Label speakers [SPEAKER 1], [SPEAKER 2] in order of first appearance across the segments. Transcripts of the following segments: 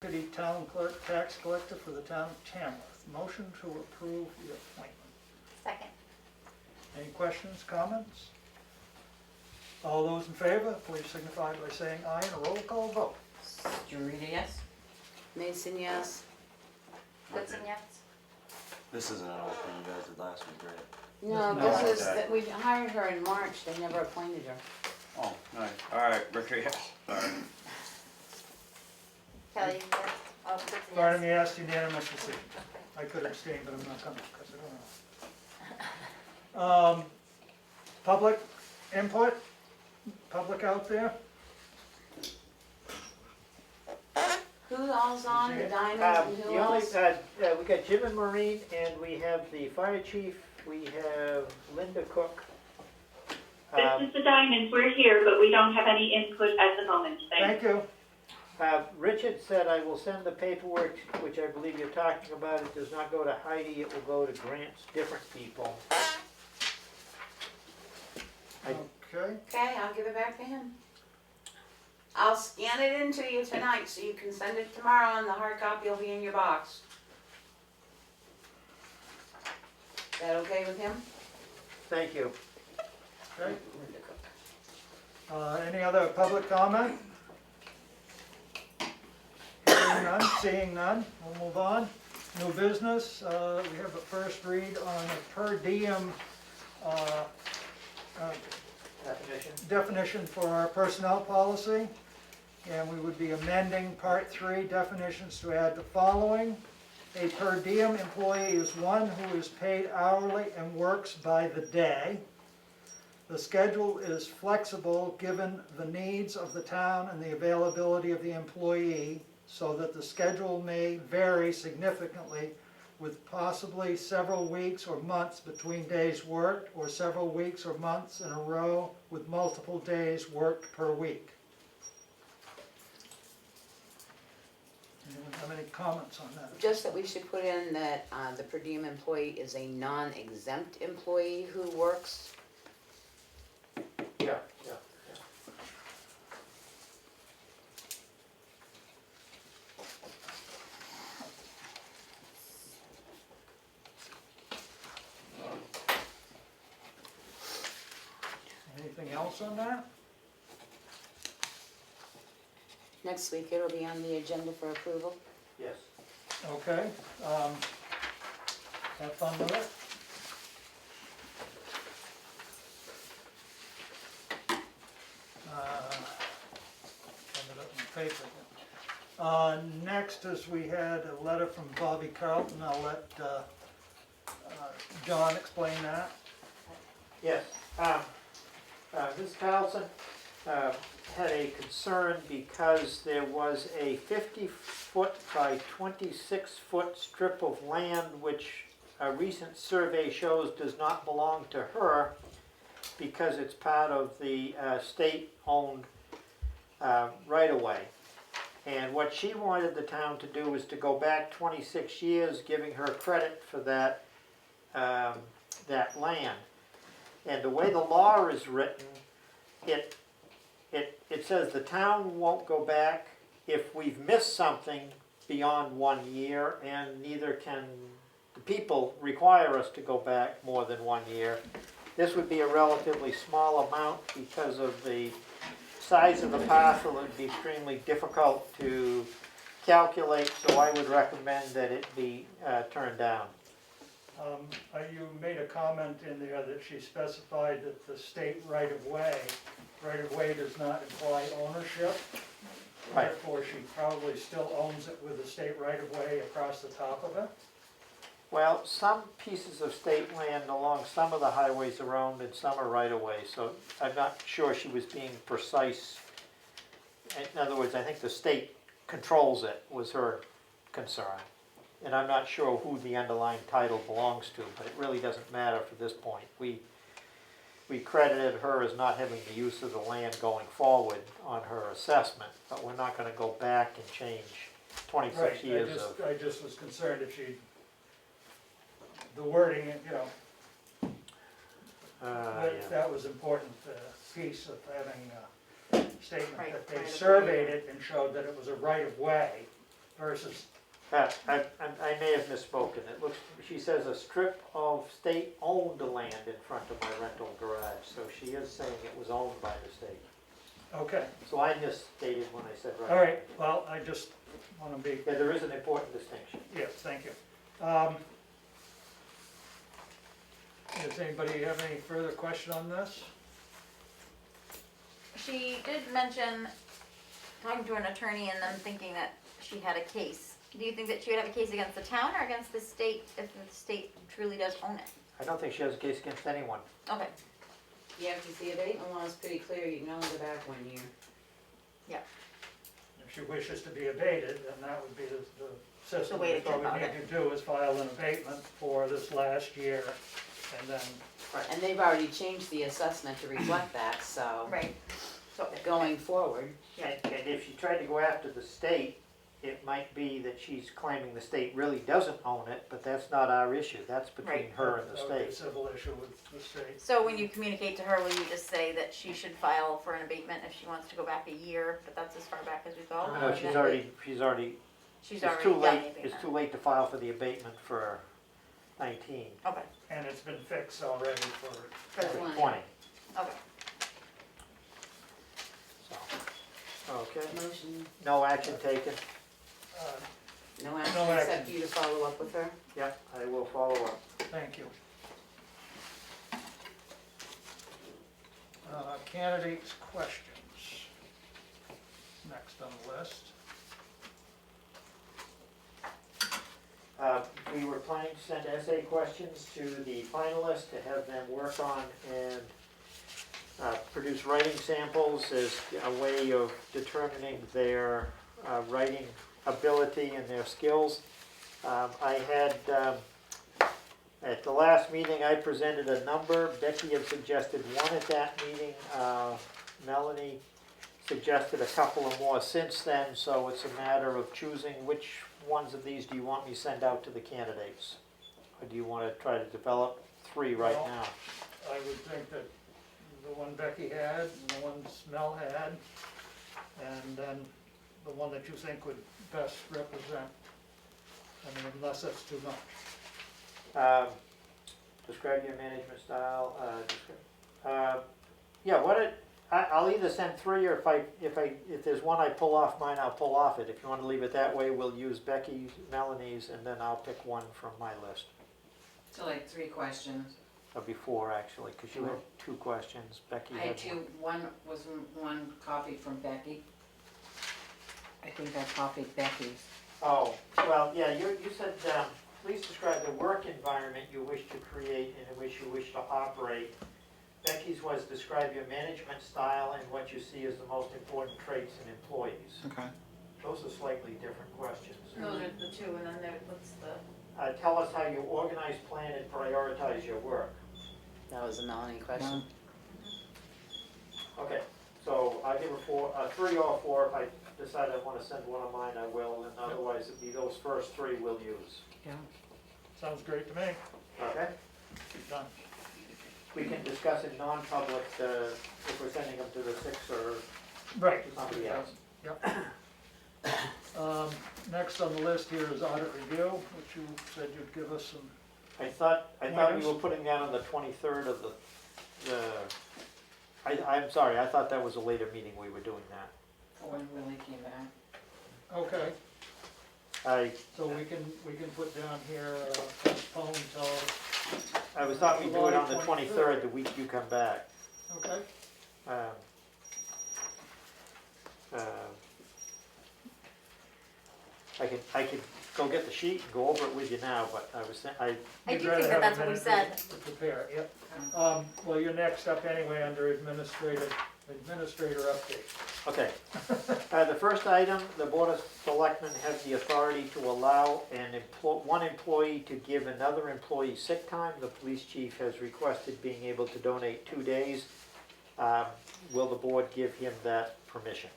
[SPEAKER 1] Deputy Town Clerk, Tax Collector for the town of Tamworth. Motion to approve the appointment.
[SPEAKER 2] Second.
[SPEAKER 1] Any questions, comments? All those in favor, please signify by saying aye and a roll call vote.
[SPEAKER 3] Jurita, yes?
[SPEAKER 4] Mason, yes.
[SPEAKER 2] Goodson, yes.
[SPEAKER 5] This isn't an old thing you guys did last week, right?
[SPEAKER 4] No,
[SPEAKER 1] No,
[SPEAKER 4] this is,
[SPEAKER 5] okay.
[SPEAKER 4] that we hired her in March, they never appointed her.
[SPEAKER 5] Oh, nice. Alright, Ricky, yes. Sorry.
[SPEAKER 2] Kelly, yes. Oh, Goodson,
[SPEAKER 1] Pardon
[SPEAKER 2] yes.
[SPEAKER 1] me, asked unanimous decision. I could abstain, but I'm not coming because I don't know. Public input? Public out there?
[SPEAKER 4] Who all's on, the diamonds and who
[SPEAKER 6] The only,
[SPEAKER 4] else?
[SPEAKER 6] we got Jim and Maureen, and we have the fire chief, we have Linda Cook.
[SPEAKER 7] This is the Diamonds, we're here, but we don't have any input at the moment, thanks.
[SPEAKER 1] Thank you.
[SPEAKER 6] Richard said I will send the paperwork, which I believe you're talking about. It does not go to Heidi, it will go to grants, different people.
[SPEAKER 1] Okay,
[SPEAKER 4] Okay, I'll give it back to him. I'll scan it into you tonight, so you can send it tomorrow, and the hard copy will be in your box. Is that okay with him?
[SPEAKER 6] Thank you.
[SPEAKER 1] okay.
[SPEAKER 4] Linda Cook.
[SPEAKER 1] Any other public comment? Hearing none, seeing none, we'll move on. New business, we have a first read on a per diem definition for our personnel policy. And we would be amending Part 3 definitions to add the following. A per diem employee is one who is paid hourly and works by the day. The schedule is flexible given the needs of the town and the availability of the employee, so that the schedule may vary significantly with possibly several weeks or months between days worked, or several weeks or months in a row with multiple days worked per week. Anyone have any comments on that?
[SPEAKER 4] Just that we should put in that the per diem employee is a non-exempt employee who works.
[SPEAKER 6] Yeah.
[SPEAKER 1] Anything else on that?
[SPEAKER 4] Next week, it'll be on the agenda for approval.
[SPEAKER 6] Yes.
[SPEAKER 1] Okay, have fun with it. Send it up in the paper. Next is we had a letter from Bobby Carlton. I'll let John explain that.
[SPEAKER 6] Yes. Ms. Carlson had a concern because there was a 50-foot by 26-foot strip of land which a recent survey shows does not belong to her because it's part of the state-owned right-of-way. And what she wanted the town to do was to go back 26 years, giving her credit for that, that land. And the way the law is written, it says the town won't go back if we've missed something beyond 1 year, and neither can the people require us to go back more than 1 year. This would be a relatively small amount because of the size of the parcel. It would be extremely difficult to calculate, so I would recommend that it be turned down.
[SPEAKER 1] You made a comment in there that she specified that the state right-of-way does not imply ownership.
[SPEAKER 6] Right.
[SPEAKER 1] Therefore, she probably still owns it with the state right-of-way across the top of it.
[SPEAKER 6] Well, some pieces of state land along some of the highways are owned and some are right-of-way, so I'm not sure she was being precise. In other words, I think the state controls it, was her concern. And I'm not sure who the underlying title belongs to, but it really doesn't matter for this point. We credited her as not having the use of the land going forward on her assessment, but we're not going to go back and change 26 years of...
[SPEAKER 1] I just was concerned if she, the wording, that was important piece of having a statement
[SPEAKER 4] Right,
[SPEAKER 1] that they
[SPEAKER 4] right of
[SPEAKER 1] surveyed
[SPEAKER 4] way.
[SPEAKER 1] it and showed that it was a right-of-way versus,
[SPEAKER 6] I may have misspoken. It looks, she says a strip of state-owned land in front of my rental garage, so she is saying it was owned by the state.
[SPEAKER 1] okay,
[SPEAKER 6] So I misstated when I said right.
[SPEAKER 1] all right, well, I just want to be,
[SPEAKER 6] Yeah, there is an important distinction.
[SPEAKER 1] yes, thank you. Does anybody have any further question on this?
[SPEAKER 2] She did mention talking to an attorney and them thinking that she had a case. Do you think that she would have a case against the town or against the state if the state truly does own it?
[SPEAKER 6] I don't think she has a case against anyone.
[SPEAKER 2] Okay,
[SPEAKER 4] Yeah, if the abatement law is pretty clear, you can only go back 1 year.
[SPEAKER 1] If she wishes to be abated, then that would be the system.
[SPEAKER 2] The way to
[SPEAKER 1] What
[SPEAKER 2] go
[SPEAKER 1] we
[SPEAKER 2] about
[SPEAKER 1] need to do is file an abatement for this last year, and then,
[SPEAKER 4] And they've already changed the assessment to reflect that, so
[SPEAKER 2] right. So,
[SPEAKER 4] going forward,
[SPEAKER 6] And if she tried to go after the state, it might be that she's claiming the state really doesn't own it, but that's not our issue. That's between
[SPEAKER 2] Right.
[SPEAKER 6] her and the
[SPEAKER 1] that would be a
[SPEAKER 6] state.
[SPEAKER 1] civil issue with the state.
[SPEAKER 2] so when you communicate to her, will you just say that she should file for an abatement if she wants to go back a year, but that's as far back as we go?
[SPEAKER 6] No, she's already,
[SPEAKER 2] She's
[SPEAKER 6] it's
[SPEAKER 2] already
[SPEAKER 6] too
[SPEAKER 2] done
[SPEAKER 6] late,
[SPEAKER 2] anything
[SPEAKER 6] it's
[SPEAKER 2] then.
[SPEAKER 6] too late to file for the abatement for 19,
[SPEAKER 2] Okay,
[SPEAKER 1] And it's been fixed already for,
[SPEAKER 2] for the one,
[SPEAKER 6] 20,
[SPEAKER 2] okay.
[SPEAKER 6] so. Okay,
[SPEAKER 4] motion,
[SPEAKER 6] no action taken.
[SPEAKER 4] no action
[SPEAKER 1] No
[SPEAKER 4] except
[SPEAKER 1] action.
[SPEAKER 4] for you to follow up with her.
[SPEAKER 6] Yeah, I will follow up.
[SPEAKER 1] thank you. Candidates' questions. Next on the list.
[SPEAKER 6] We were planning to send essay questions to the finalists to have them work on and produce writing samples as a way of determining their writing ability and their skills. I had, at the last meeting, I presented a number. Becky had suggested one at that meeting. Melanie suggested a couple of more since then, so it's a matter of choosing which ones of these do you want me to send out to the candidates? Or do you want to try to develop 3 right
[SPEAKER 1] Well,
[SPEAKER 6] now?
[SPEAKER 1] I would think that the one Becky had, and the ones Mel had, and then the one that you think would best represent. I mean, unless that's too much.
[SPEAKER 6] Describe your management style, yeah, I'll either send 3 or if there's one I pull off mine, I'll pull off it. If you want to leave it that way, we'll use Becky's, Melanie's, and then I'll pick one from my list.
[SPEAKER 3] So like 3 questions.
[SPEAKER 6] Or before, actually, because you had 2 questions, Becky
[SPEAKER 3] I
[SPEAKER 6] had
[SPEAKER 3] had 2,
[SPEAKER 6] one.
[SPEAKER 3] one was one copied from Becky. I think I copied Becky's.
[SPEAKER 6] Oh, well, yeah, you said, please describe the work environment you wish to create and in which you wish to operate. Becky's was describe your management style and what you see as the most important traits in employees.
[SPEAKER 5] Okay.
[SPEAKER 6] Those are slightly different questions.
[SPEAKER 2] Those are the 2, and then what's the?
[SPEAKER 6] Tell us how you organize, plan, and prioritize your work.
[SPEAKER 4] That was a Melanie question.
[SPEAKER 6] Okay, so I give a 3 or 4. If I decide I want to send one of mine, I will, and otherwise it'd be those first 3 we'll use.
[SPEAKER 3] Yeah.
[SPEAKER 1] Sounds great to me.
[SPEAKER 6] Okay?
[SPEAKER 1] Done.
[SPEAKER 6] We can discuss in non-public if we're sending them to the 6 or
[SPEAKER 1] Right.
[SPEAKER 6] to somebody else.
[SPEAKER 1] Next on the list here is audit review, which you said you'd give us some,
[SPEAKER 6] I thought we were putting that on the 23rd of I'm sorry, I thought that was a later meeting we were doing that.
[SPEAKER 3] When Willie came back.
[SPEAKER 1] okay,
[SPEAKER 6] I
[SPEAKER 1] so we can put down here, postpone till,
[SPEAKER 6] thought we'd do it on the
[SPEAKER 1] July
[SPEAKER 6] 23rd, the week you come back.
[SPEAKER 1] okay?
[SPEAKER 6] I could go get the sheet and go over it with you now, but I
[SPEAKER 2] I
[SPEAKER 1] You'd
[SPEAKER 2] do
[SPEAKER 1] rather
[SPEAKER 2] think
[SPEAKER 1] have
[SPEAKER 2] that
[SPEAKER 1] a
[SPEAKER 2] that's what we
[SPEAKER 1] minute
[SPEAKER 2] said.
[SPEAKER 1] To prepare, yep. Well, you're next up anyway under administrator update.
[SPEAKER 6] okay. The first item, the Board of Selectmen have the authority to allow one employee to give another employee sick time. The police chief has requested being able to donate 2 days. Will the board give him that permission?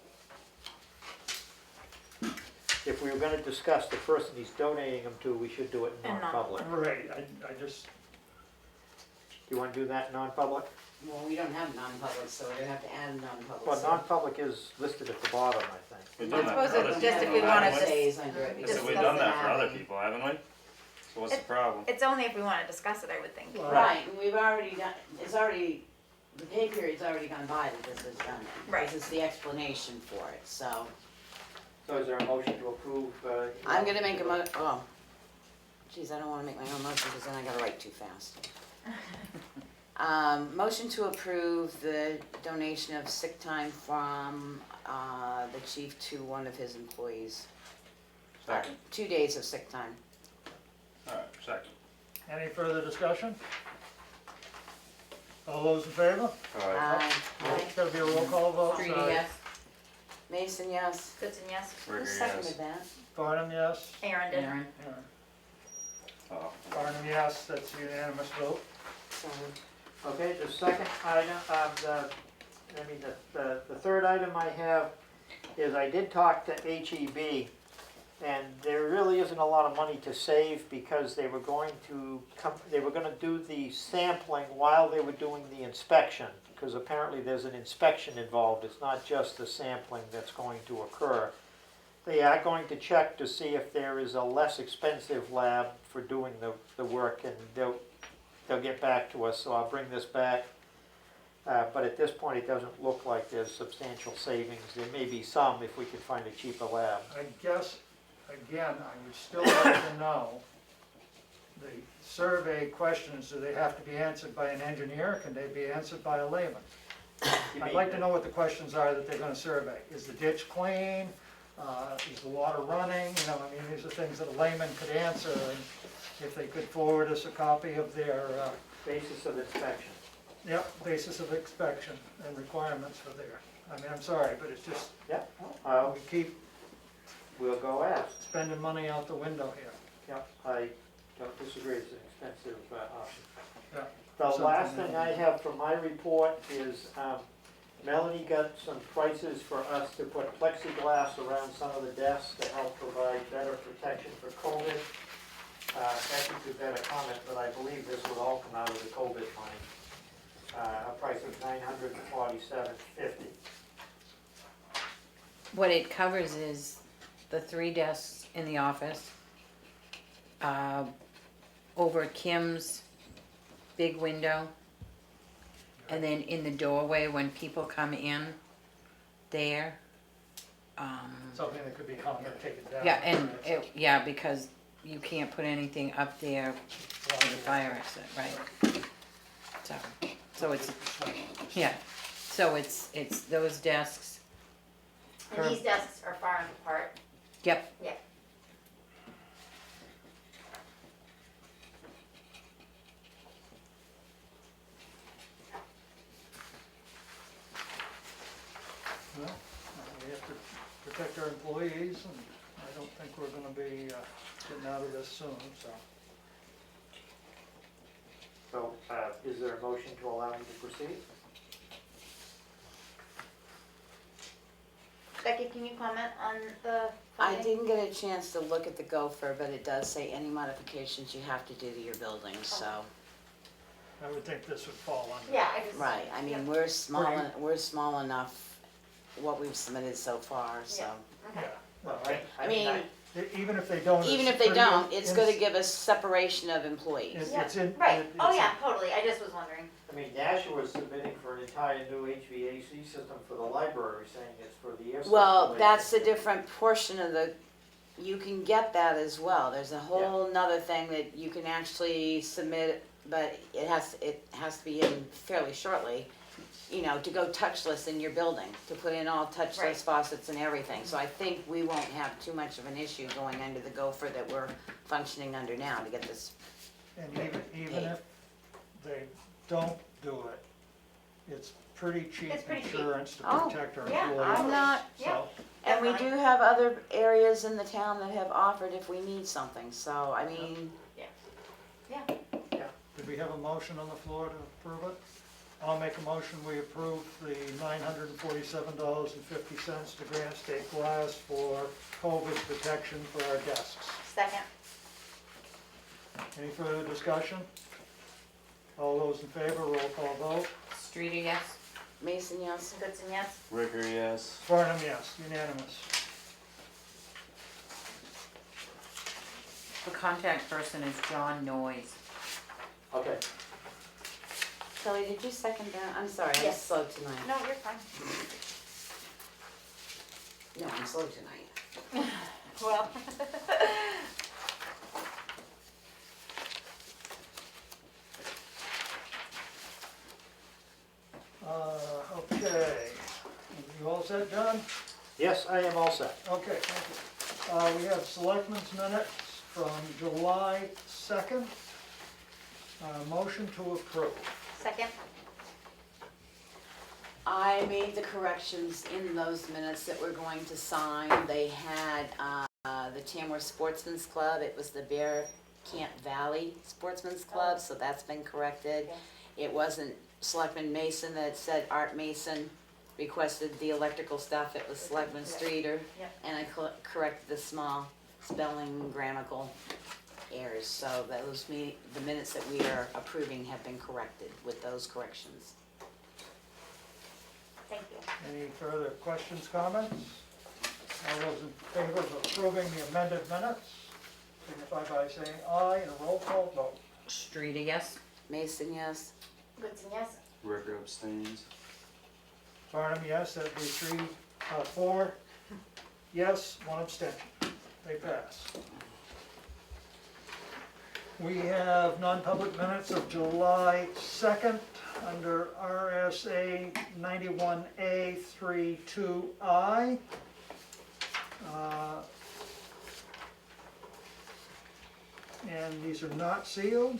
[SPEAKER 6] If we were gonna discuss the person he's donating them to, we should do it in
[SPEAKER 2] In
[SPEAKER 6] non-public.
[SPEAKER 1] Right, I just,
[SPEAKER 6] Do you wanna do that in non-public?
[SPEAKER 4] Well, we don't have non-public, so we're gonna have to add a non-public.
[SPEAKER 6] Well,
[SPEAKER 4] so-
[SPEAKER 6] non-public is listed at the bottom, I think.
[SPEAKER 5] We've
[SPEAKER 2] I
[SPEAKER 5] done that for
[SPEAKER 2] suppose
[SPEAKER 5] other
[SPEAKER 2] it's
[SPEAKER 5] people.
[SPEAKER 2] just if we
[SPEAKER 5] though,
[SPEAKER 2] wanted
[SPEAKER 5] haven't
[SPEAKER 2] to-
[SPEAKER 5] we?
[SPEAKER 4] Stays under it.
[SPEAKER 5] I
[SPEAKER 4] because
[SPEAKER 5] said
[SPEAKER 4] it
[SPEAKER 5] we've done
[SPEAKER 4] doesn't
[SPEAKER 5] that for other
[SPEAKER 4] have-
[SPEAKER 5] people, haven't we? So what's the problem?
[SPEAKER 2] It's only if we wanna discuss it, I would think.
[SPEAKER 1] Well,
[SPEAKER 4] Right, and we've already done, it's already, the pay period's already gone by that this is done.
[SPEAKER 2] Right.
[SPEAKER 4] This is the explanation for it, so.
[SPEAKER 6] So is there a motion to approve?
[SPEAKER 4] I'm gonna make oh, geez, I don't wanna make my own motion, because then I gotta write too fast. Motion to approve the donation of sick time from, the chief to one of his employees.
[SPEAKER 5] Second.
[SPEAKER 4] 2 days of sick time.
[SPEAKER 5] Alright, second.
[SPEAKER 1] Any further discussion? All those in favor?
[SPEAKER 5] Alright,
[SPEAKER 1] It's gotta be a roll call vote,
[SPEAKER 3] Streety,
[SPEAKER 1] sorry.
[SPEAKER 3] yes.
[SPEAKER 4] Mason, yes.
[SPEAKER 2] Goodson, yes.
[SPEAKER 4] Who
[SPEAKER 5] Rigger, yes.
[SPEAKER 4] seconded that?
[SPEAKER 1] Barnum, yes.
[SPEAKER 2] Aaron did.
[SPEAKER 3] Aaron.
[SPEAKER 5] Oh.
[SPEAKER 1] Barnum, yes, that's a unanimous vote.
[SPEAKER 4] So,
[SPEAKER 6] Okay, the second item, the third item I have is I did talk to HEB, and there really isn't a lot of money to save because they were going to do the sampling while they were doing the inspection, because apparently there's an inspection involved, it's not just the sampling that's going to occur. They are going to check to see if there is a less expensive lab for doing the work, and they'll get back to us, so I'll bring this back. But at this point, it doesn't look like there's substantial savings. There may be some if we can find a cheaper lab.
[SPEAKER 1] I guess, again, I would still like to know, the survey questions, do they have to be answered by an engineer? Can they be answered by a layman? I'd like to know what the questions are that they're gonna survey. Is the ditch clean? Is the water running? You know, I mean, these are things that a layman could answer, and if they could forward us a copy of their,
[SPEAKER 6] Basis of inspection.
[SPEAKER 1] basis of inspection and requirements for there. I mean, I'm sorry, but it's just,
[SPEAKER 6] Yep,
[SPEAKER 1] we keep
[SPEAKER 6] we'll go ask.
[SPEAKER 1] spending money out the window here.
[SPEAKER 6] Yep, I don't disagree, it's an expensive option.
[SPEAKER 1] Yeah.
[SPEAKER 6] The
[SPEAKER 1] Something
[SPEAKER 6] last
[SPEAKER 1] that-
[SPEAKER 6] thing I have for my report is Melanie got some prices for us to put plexiglass around some of the desks to help provide better protection for COVID. Becky could better comment, but I believe this would all come out of the COVID money. A price of $947.50.
[SPEAKER 3] What it covers is the 3 desks in the office, over Kim's big window, and then in the doorway when people come in there.
[SPEAKER 1] Something that could be hung or taken down.
[SPEAKER 3] Yeah, and because you can't put anything up there for the fire exit, right? So it's, yeah, so it's those desks.
[SPEAKER 2] And these desks are far enough apart.
[SPEAKER 3] Yep.
[SPEAKER 2] Yeah.
[SPEAKER 1] Well, we have to protect our employees, and I don't think we're gonna be getting out of this soon, so.
[SPEAKER 6] So, is there a motion to allow me to proceed?
[SPEAKER 2] Becky, can you comment on the
[SPEAKER 4] I
[SPEAKER 2] funding?
[SPEAKER 4] didn't get a chance to look at the gopher, but it does say any modifications you have to do to your building, so.
[SPEAKER 1] I would think this would fall under.
[SPEAKER 2] Yeah, I just.
[SPEAKER 4] Right, I mean, we're small enough, what we've submitted so far, so.
[SPEAKER 1] Yeah,
[SPEAKER 2] Okay.
[SPEAKER 1] well,
[SPEAKER 4] I mean,
[SPEAKER 1] even if they don't.
[SPEAKER 4] even
[SPEAKER 1] it's
[SPEAKER 4] if they
[SPEAKER 1] pretty
[SPEAKER 4] don't, it's gonna
[SPEAKER 1] ins-
[SPEAKER 4] give us separation of employees.
[SPEAKER 1] it- It's in.
[SPEAKER 2] Right,
[SPEAKER 1] it-
[SPEAKER 2] oh
[SPEAKER 1] it's in-
[SPEAKER 2] yeah, totally, I just was wondering.
[SPEAKER 6] I mean, Nashua was submitting for an entire new HVAC system for the library, saying it's for the air.
[SPEAKER 4] Well,
[SPEAKER 6] circulation.
[SPEAKER 4] that's a different portion of the, you can get that as well, there's a whole nother thing that you can actually submit, but it has to be in fairly shortly, you know, to go touchless in your building, to put in all touchless
[SPEAKER 2] Right.
[SPEAKER 4] faucets and everything, so I think we won't have too much of an issue going under the gopher that we're functioning under now to get this.
[SPEAKER 1] And even if they don't do it, it's pretty cheap
[SPEAKER 2] It's pretty cheap.
[SPEAKER 1] insurance to
[SPEAKER 4] Oh,
[SPEAKER 1] protect our
[SPEAKER 2] yeah,
[SPEAKER 1] employees.
[SPEAKER 4] I'm not,
[SPEAKER 2] Yeah.
[SPEAKER 1] So,
[SPEAKER 4] and we do
[SPEAKER 2] Definitely.
[SPEAKER 4] have other areas in the town that have offered if we need something, so, I mean,
[SPEAKER 1] did we have a motion on the floor to approve it? I'll make a motion, we approve the $947.50 to Granite State Glass for COVID protection for our desks.
[SPEAKER 2] Second.
[SPEAKER 1] Any further discussion? All those in favor, roll call vote.
[SPEAKER 3] Streeter, yes?
[SPEAKER 4] Mason, yes.
[SPEAKER 2] Goodson, yes?
[SPEAKER 5] Ricker, yes.
[SPEAKER 1] Farnum, yes, unanimous.
[SPEAKER 3] The contact person is John Noyes.
[SPEAKER 6] Okay.
[SPEAKER 4] Kelly, did you second that? I'm sorry, I'm
[SPEAKER 2] Yes.
[SPEAKER 4] slow tonight.
[SPEAKER 2] No, you're fine.
[SPEAKER 4] No, I'm slow tonight.
[SPEAKER 2] Well.
[SPEAKER 1] Okay. You all set, John?
[SPEAKER 6] Yes, I am all set.
[SPEAKER 1] Okay, thank you. We have selectmen's minutes from July 2nd. Motion to approve.
[SPEAKER 2] Second?
[SPEAKER 4] I made the corrections in those minutes that we're going to sign. They had, the Tamworth Sportsman's Club, it was the Bear Camp Valley Sportsman's Club, so that's been corrected.
[SPEAKER 2] Okay.
[SPEAKER 4] It wasn't Selectman Mason that said Art Mason requested the electrical stuff, it was Selectman Streeter.
[SPEAKER 2] Yep.
[SPEAKER 4] And I corrected the small spelling and grammatical errors, so those the minutes that we are approving have been corrected with those corrections.
[SPEAKER 2] Thank you.
[SPEAKER 1] Any further questions, comments? All those in favor of approving the amended minutes, signify by saying aye and a roll call vote.
[SPEAKER 3] Streeter, yes?
[SPEAKER 4] Mason, yes.
[SPEAKER 2] Goodson, yes?
[SPEAKER 5] Ricker abstains.
[SPEAKER 1] Farnum, yes, that'd be 4 yes, 1 abstention. They pass. We have non-public minutes of July 2nd under RSA 91A 32I. And these are not sealed.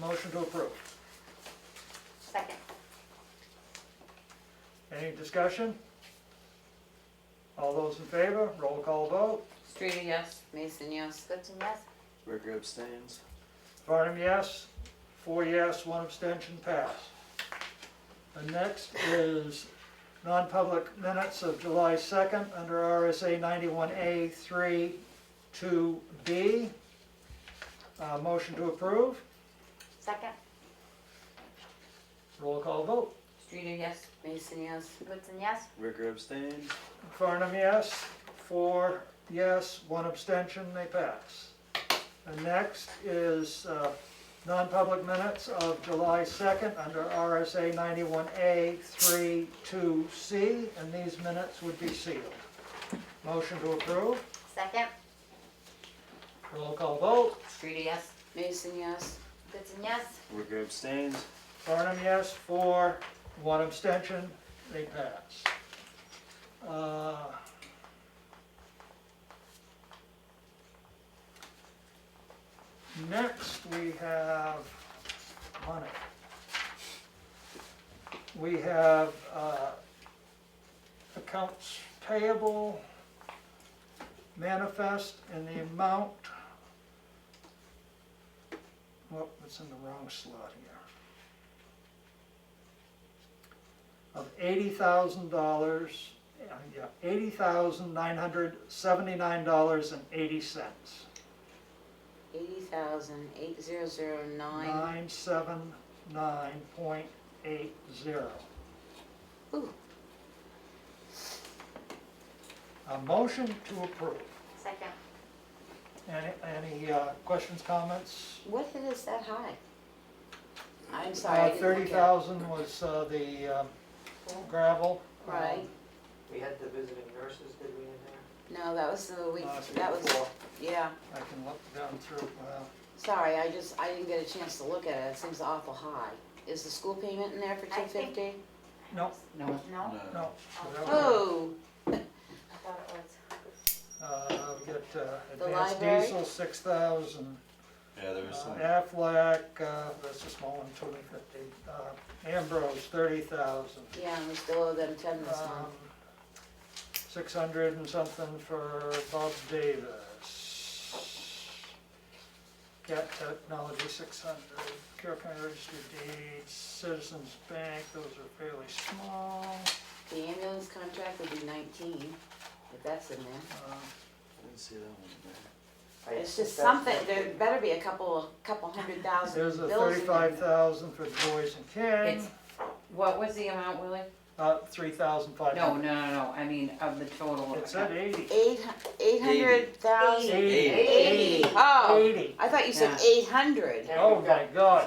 [SPEAKER 1] Motion to approve.
[SPEAKER 2] Second?
[SPEAKER 1] Any discussion? All those in favor, roll call vote.
[SPEAKER 3] Streeter, yes?
[SPEAKER 4] Mason, yes.
[SPEAKER 2] Goodson, yes?
[SPEAKER 5] Ricker abstains.
[SPEAKER 1] Farnum, yes. 4 yes, 1 abstention, pass. The next is non-public minutes of July 2nd under RSA 91A 32B. Motion to approve.
[SPEAKER 2] Second?
[SPEAKER 1] Roll call vote.
[SPEAKER 3] Streeter, yes?
[SPEAKER 4] Mason, yes.
[SPEAKER 2] Goodson, yes?
[SPEAKER 5] Ricker abstains.
[SPEAKER 1] Farnum, yes. 4 yes, 1 abstention, they pass. The next is non-public minutes of July 2nd under RSA 91A 32C, and these minutes would be sealed. Motion to approve.
[SPEAKER 2] Second?
[SPEAKER 1] Roll call vote.
[SPEAKER 3] Streeter, yes?
[SPEAKER 4] Mason, yes.
[SPEAKER 2] Goodson, yes?
[SPEAKER 5] Ricker abstains.
[SPEAKER 1] Farnum, yes. 4, 1 abstention, they pass. Next, we have money. We have accounts payable manifest in the amount, well, it's in the wrong slot here, of $80,000, $80,979.80.
[SPEAKER 4] 80,80009.
[SPEAKER 1] 979.80.
[SPEAKER 4] Ooh.
[SPEAKER 1] A motion to approve.
[SPEAKER 2] Second?
[SPEAKER 1] Any questions, comments?
[SPEAKER 4] What hit us that high? I'm sorry. I didn't look at it.
[SPEAKER 1] 30,000 was the gravel.
[SPEAKER 4] Right.
[SPEAKER 6] We had the visiting nurses, did we, in there?
[SPEAKER 4] No, that was the week,
[SPEAKER 1] Last week
[SPEAKER 4] that was,
[SPEAKER 1] before.
[SPEAKER 4] yeah.
[SPEAKER 1] I can look down through,
[SPEAKER 4] Sorry, I didn't get a chance to look at it. It seems awful high. Is the school payment in there for
[SPEAKER 2] I think-
[SPEAKER 4] 250?
[SPEAKER 1] no,
[SPEAKER 3] No.
[SPEAKER 2] No?
[SPEAKER 1] no.
[SPEAKER 4] Oh,
[SPEAKER 2] I thought it was.
[SPEAKER 1] We get advanced
[SPEAKER 4] library?
[SPEAKER 1] diesel, 6,000.
[SPEAKER 5] Yeah, there was some.
[SPEAKER 1] Aflac, that's a small one, 250. Ambrose, 30,000.
[SPEAKER 4] yeah, and we still owe them 10 this month.
[SPEAKER 1] 600 and something for Bob Davis. Cat Technology, 600. Carroll County Register of Deeds, Citizens Bank, those are fairly small.
[SPEAKER 4] The ambulance contract would be 19, if that's in there.
[SPEAKER 5] I didn't see that one in there.
[SPEAKER 4] It's just
[SPEAKER 6] think
[SPEAKER 4] something,
[SPEAKER 6] that's-
[SPEAKER 4] there better be a couple $100,000
[SPEAKER 1] There's a
[SPEAKER 4] bills in there.
[SPEAKER 1] 35,000 for Boys and King,
[SPEAKER 3] It's, what was the amount, Willie?
[SPEAKER 1] 3,500.
[SPEAKER 3] No, I mean, of the total.
[SPEAKER 1] It said 80.
[SPEAKER 4] 800,000?
[SPEAKER 1] 80.
[SPEAKER 4] Oh,
[SPEAKER 1] 80.
[SPEAKER 4] I thought you said
[SPEAKER 3] Yeah.
[SPEAKER 4] 800.
[SPEAKER 6] And
[SPEAKER 1] Oh
[SPEAKER 6] we've
[SPEAKER 1] my
[SPEAKER 6] got-
[SPEAKER 1] God.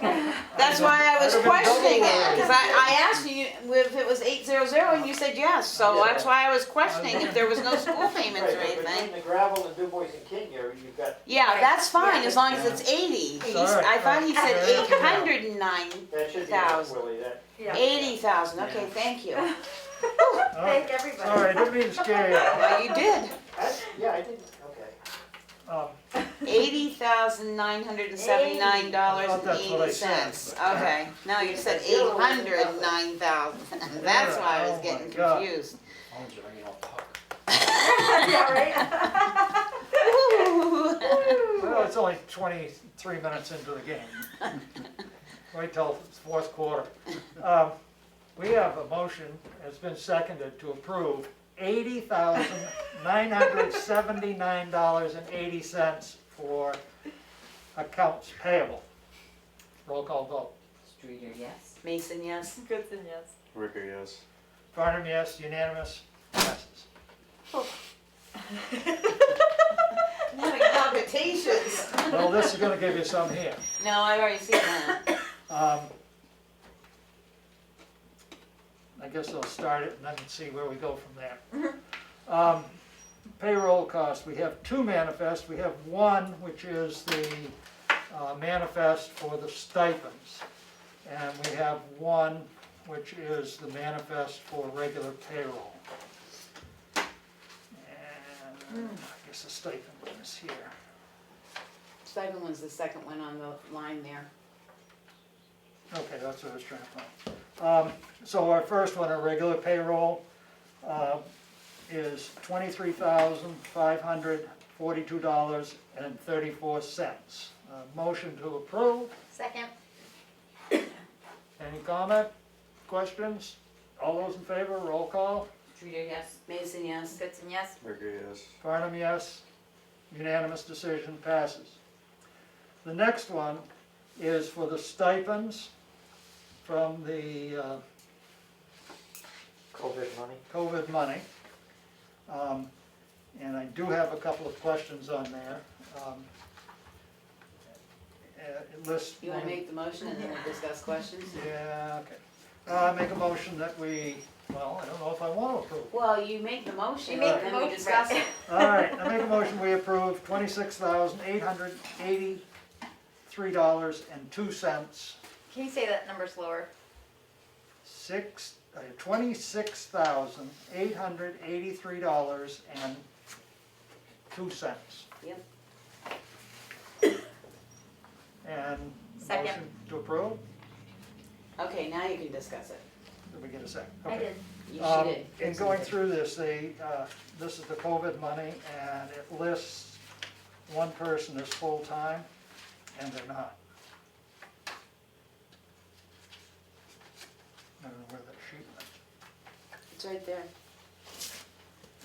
[SPEAKER 4] That's why I was
[SPEAKER 1] I'd have been
[SPEAKER 4] questioning
[SPEAKER 1] double
[SPEAKER 4] it, because
[SPEAKER 1] worried.
[SPEAKER 4] I asked you if it was 800 and you said yes, so
[SPEAKER 6] Yeah.
[SPEAKER 4] that's why I was questioning if there was no school payments or
[SPEAKER 6] Right, but
[SPEAKER 4] anything.
[SPEAKER 6] between the gravel and Du Bois and King, you've got,
[SPEAKER 4] Yeah, that's fine, as long as
[SPEAKER 1] Yeah.
[SPEAKER 4] it's 80.
[SPEAKER 1] It's all right.
[SPEAKER 4] I thought he said
[SPEAKER 1] Yeah, yeah.
[SPEAKER 4] 809,
[SPEAKER 6] that should be,
[SPEAKER 4] 1,000.
[SPEAKER 6] Willie, that.
[SPEAKER 4] 80,000, okay, thank you.
[SPEAKER 2] Thank everybody.
[SPEAKER 1] Sorry, I didn't mean to scare you.
[SPEAKER 4] Well, you did.
[SPEAKER 6] Yeah, I didn't, okay.
[SPEAKER 4] $80,979.80. Okay, no, you said 809,000. That's why I was
[SPEAKER 1] Oh,
[SPEAKER 4] getting
[SPEAKER 1] my God.
[SPEAKER 4] confused.
[SPEAKER 2] Yeah, right?
[SPEAKER 1] Well, it's only 23 minutes into the game. Wait till it's fourth quarter. We have a motion, it's been seconded to approve $80,979.80 for accounts payable. Roll call vote.
[SPEAKER 3] Streeter, yes.
[SPEAKER 4] Mason, yes?
[SPEAKER 2] Goodson, yes.
[SPEAKER 5] Ricker, yes.
[SPEAKER 1] Farnham, yes, unanimous, passes.
[SPEAKER 4] Having palpitations.
[SPEAKER 1] Well, this is gonna give you some here.
[SPEAKER 4] No, I've already seen that.
[SPEAKER 1] I guess I'll start it and then see where we go from there. Payroll cost, we have two manifests. We have one, which is the manifest for the stipends. And we have one, which is the manifest for regular payroll. And I guess the stipend one is here.
[SPEAKER 4] Stipend was the second one on the line there.
[SPEAKER 1] Okay, that's what I was trying to find. So our first one, our regular payroll, is $23,542.34. Motion to approve.
[SPEAKER 2] Second.
[SPEAKER 1] Any comment, questions? All those in favor, roll call.
[SPEAKER 3] Streeter, yes.
[SPEAKER 4] Mason, yes?
[SPEAKER 2] Goodson, yes.
[SPEAKER 5] Ricker, yes.
[SPEAKER 1] Farnham, yes. Unanimous decision passes. The next one is for the stipends from the
[SPEAKER 6] COVID money.
[SPEAKER 1] COVID money. And I do have a couple of questions on there. It lists.
[SPEAKER 4] You wanna make the motion and then we'll discuss questions?
[SPEAKER 1] Yeah, okay. Make a motion that we, well, I don't know if I want to approve.
[SPEAKER 4] Well, you make the motion
[SPEAKER 2] You make
[SPEAKER 4] and
[SPEAKER 2] the
[SPEAKER 4] then we
[SPEAKER 2] motion,
[SPEAKER 4] discuss
[SPEAKER 2] right.
[SPEAKER 4] it.
[SPEAKER 1] All right, I make a motion, we approve $26,883.02.
[SPEAKER 2] Can you say that number slower?
[SPEAKER 1] $26,883.02.
[SPEAKER 4] Yep.
[SPEAKER 1] And
[SPEAKER 2] Second.
[SPEAKER 1] motion to approve?
[SPEAKER 4] Okay, now you can discuss it.
[SPEAKER 1] Did we get a second?
[SPEAKER 2] I
[SPEAKER 1] Okay.
[SPEAKER 2] did.
[SPEAKER 4] She did.
[SPEAKER 1] In going through this, this is the COVID money, and it lists one person as full-time, and they're not. I don't know where that sheet went.
[SPEAKER 4] It's right there.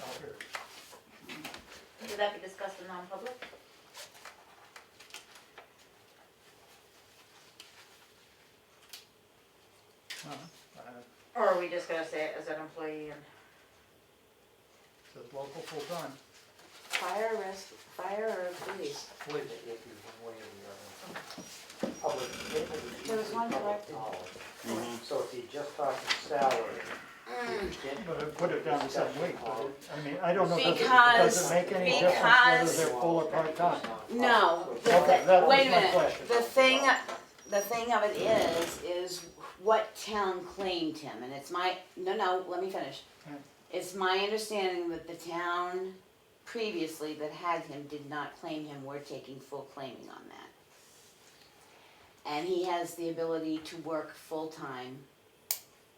[SPEAKER 1] Oh, here.
[SPEAKER 2] Would that be discussed in non-public? Or are we just gonna say it as an employee and?
[SPEAKER 1] Says local full-time.
[SPEAKER 4] Fire, or police?
[SPEAKER 1] Please.
[SPEAKER 6] It would be one way or the other. Public, it would be
[SPEAKER 4] There was one
[SPEAKER 6] public
[SPEAKER 4] elected.
[SPEAKER 6] knowledge. So if you just talking salary.
[SPEAKER 1] But I put it down to 7 weeks, but I mean, I don't know, does
[SPEAKER 4] Because-
[SPEAKER 1] it make any difference whether
[SPEAKER 4] because-
[SPEAKER 1] they're full or part-time?
[SPEAKER 4] No.
[SPEAKER 1] Okay, that was
[SPEAKER 4] Wait a
[SPEAKER 1] my
[SPEAKER 4] minute,
[SPEAKER 1] question.
[SPEAKER 4] the thing of it is what town claimed him, and it's my, no, let me finish.
[SPEAKER 1] Yeah.
[SPEAKER 4] It's my understanding that the town previously that had him did not claim him, we're taking full claiming on that. And he has the ability to work full-time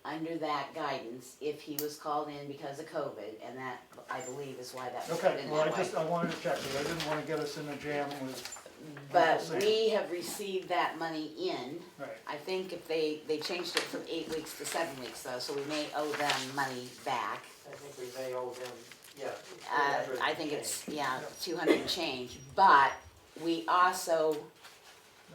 [SPEAKER 4] under that guidance if he was called in because of COVID, and that, I believe, is why that was put
[SPEAKER 1] Okay,
[SPEAKER 4] in
[SPEAKER 1] well,
[SPEAKER 4] that way.
[SPEAKER 1] I wanted to check, because I didn't want to get us in a jam with,
[SPEAKER 4] But
[SPEAKER 1] Same.
[SPEAKER 4] we have received that money in.
[SPEAKER 1] right,
[SPEAKER 4] I think if they changed it from 8 weeks to 7 weeks though, so we may owe them money back.
[SPEAKER 6] I think we may owe them, yeah.
[SPEAKER 4] I think it's, 200 and change, but we also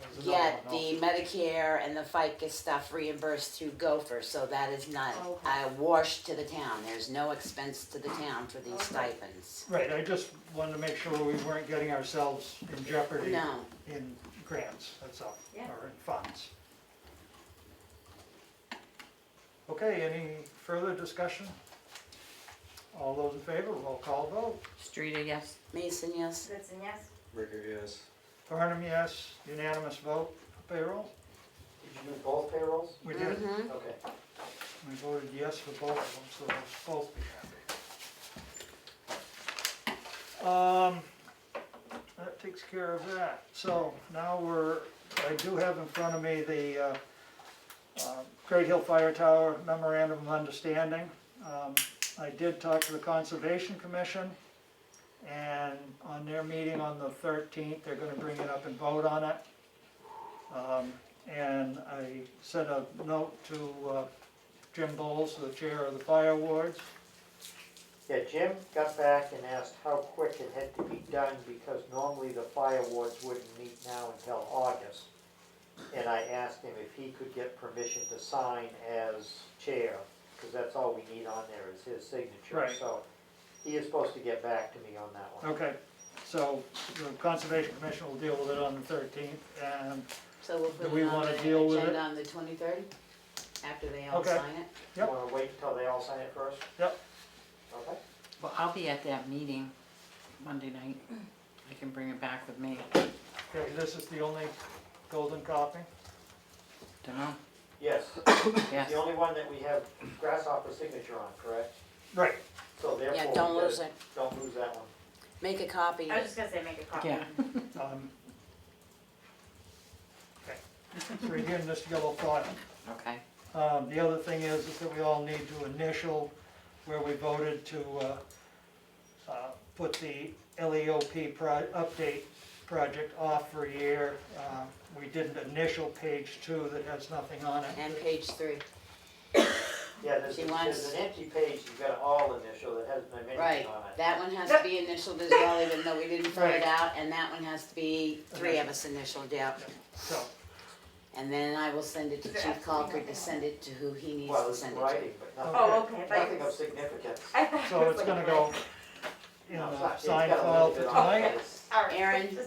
[SPEAKER 1] There's another
[SPEAKER 4] get
[SPEAKER 1] one
[SPEAKER 4] the Medicare and the FICA stuff reimbursed through Gopher, so that is not
[SPEAKER 2] Okay.
[SPEAKER 4] a wash to the town. There's no expense to the town for these stipends.
[SPEAKER 1] also. Right, I just wanted to make sure we weren't getting ourselves in jeopardy
[SPEAKER 4] No,
[SPEAKER 1] in grants, that's all,
[SPEAKER 2] Yeah.
[SPEAKER 1] or in funds. Okay, any further discussion? All those in favor, roll call vote.
[SPEAKER 3] Streeter, yes.
[SPEAKER 4] Mason, yes?
[SPEAKER 2] Goodson, yes?
[SPEAKER 5] Ricker, yes.
[SPEAKER 1] Farnum, yes, unanimous vote for payroll.
[SPEAKER 6] Did you do both payrolls?
[SPEAKER 1] We did,
[SPEAKER 4] Mhm.
[SPEAKER 6] Okay.
[SPEAKER 1] we voted yes for both of them, so they'll both be happy. That takes care of that. So now I do have in front of me the Great Hill Fire Tower Memorandum of Understanding. I did talk to the Conservation Commission, and on their meeting on the 13th, they're gonna bring it up and vote on it. And I sent a note to Jim Bowles, the chair of the Fire Wards.
[SPEAKER 6] Yeah, Jim got back and asked how quick it had to be done, because normally the fire wards wouldn't meet now until August. And I asked him if he could get permission to sign as chair, because that's all we need on there is his signature.
[SPEAKER 1] Right.
[SPEAKER 6] So he is supposed to get back to me on that one.
[SPEAKER 1] Okay, so the Conservation Commission will deal with it on the 13th, and
[SPEAKER 4] So we'll put
[SPEAKER 1] Do we
[SPEAKER 4] it on
[SPEAKER 1] wanna
[SPEAKER 4] the
[SPEAKER 1] deal with
[SPEAKER 4] agenda
[SPEAKER 1] it?
[SPEAKER 4] on the 23rd, after they all
[SPEAKER 1] Okay.
[SPEAKER 4] sign it?
[SPEAKER 1] Yep.
[SPEAKER 6] You wanna wait until they all sign it first?
[SPEAKER 1] Yep.
[SPEAKER 6] Okay.
[SPEAKER 3] Well, I'll be at that meeting Monday night. I can bring it back with me.
[SPEAKER 1] okay, this is the only golden copy.
[SPEAKER 3] Dunno,
[SPEAKER 6] Yes,
[SPEAKER 3] yes.
[SPEAKER 6] the only one that we have Grasshopper signature on, correct?
[SPEAKER 1] Right.
[SPEAKER 6] So therefore.
[SPEAKER 4] Yeah,
[SPEAKER 6] we
[SPEAKER 4] don't
[SPEAKER 6] gotta-
[SPEAKER 4] lose it.
[SPEAKER 6] Don't lose that one.
[SPEAKER 4] Make a copy.
[SPEAKER 2] I was just gonna say make a copy.
[SPEAKER 3] Yeah.
[SPEAKER 1] Okay, so we're getting this yellow file.
[SPEAKER 3] Okay.
[SPEAKER 1] The other thing is that we all need to initial where we voted to put the LEOP update project off for a year. We did an initial page 2 that has nothing on it.
[SPEAKER 4] And page 3.
[SPEAKER 6] Yeah, there's
[SPEAKER 4] She wants-
[SPEAKER 6] an empty page, you've got all initial that has no anything
[SPEAKER 4] Right,
[SPEAKER 6] on it.
[SPEAKER 4] that one has to be initialed as well, even though we didn't fill
[SPEAKER 1] Right.
[SPEAKER 4] it out, and that one has to be 3 of us initialed, yeah.
[SPEAKER 1] So,
[SPEAKER 4] And then I will send it to Chief Colker to send it to who he needs
[SPEAKER 6] Well,
[SPEAKER 4] to
[SPEAKER 6] it's
[SPEAKER 4] send it
[SPEAKER 6] writing, but nothing,
[SPEAKER 2] Oh, okay.
[SPEAKER 6] nothing of significance.
[SPEAKER 2] I thought
[SPEAKER 1] so
[SPEAKER 2] it
[SPEAKER 1] it's
[SPEAKER 2] was
[SPEAKER 1] gonna
[SPEAKER 2] like-
[SPEAKER 1] go in
[SPEAKER 6] No, it's
[SPEAKER 1] the
[SPEAKER 6] not- it's
[SPEAKER 1] signed
[SPEAKER 6] got a
[SPEAKER 1] file
[SPEAKER 6] little
[SPEAKER 1] for
[SPEAKER 6] bit on
[SPEAKER 1] tonight.
[SPEAKER 6] it. It's-
[SPEAKER 2] All right.
[SPEAKER 4] Aaron,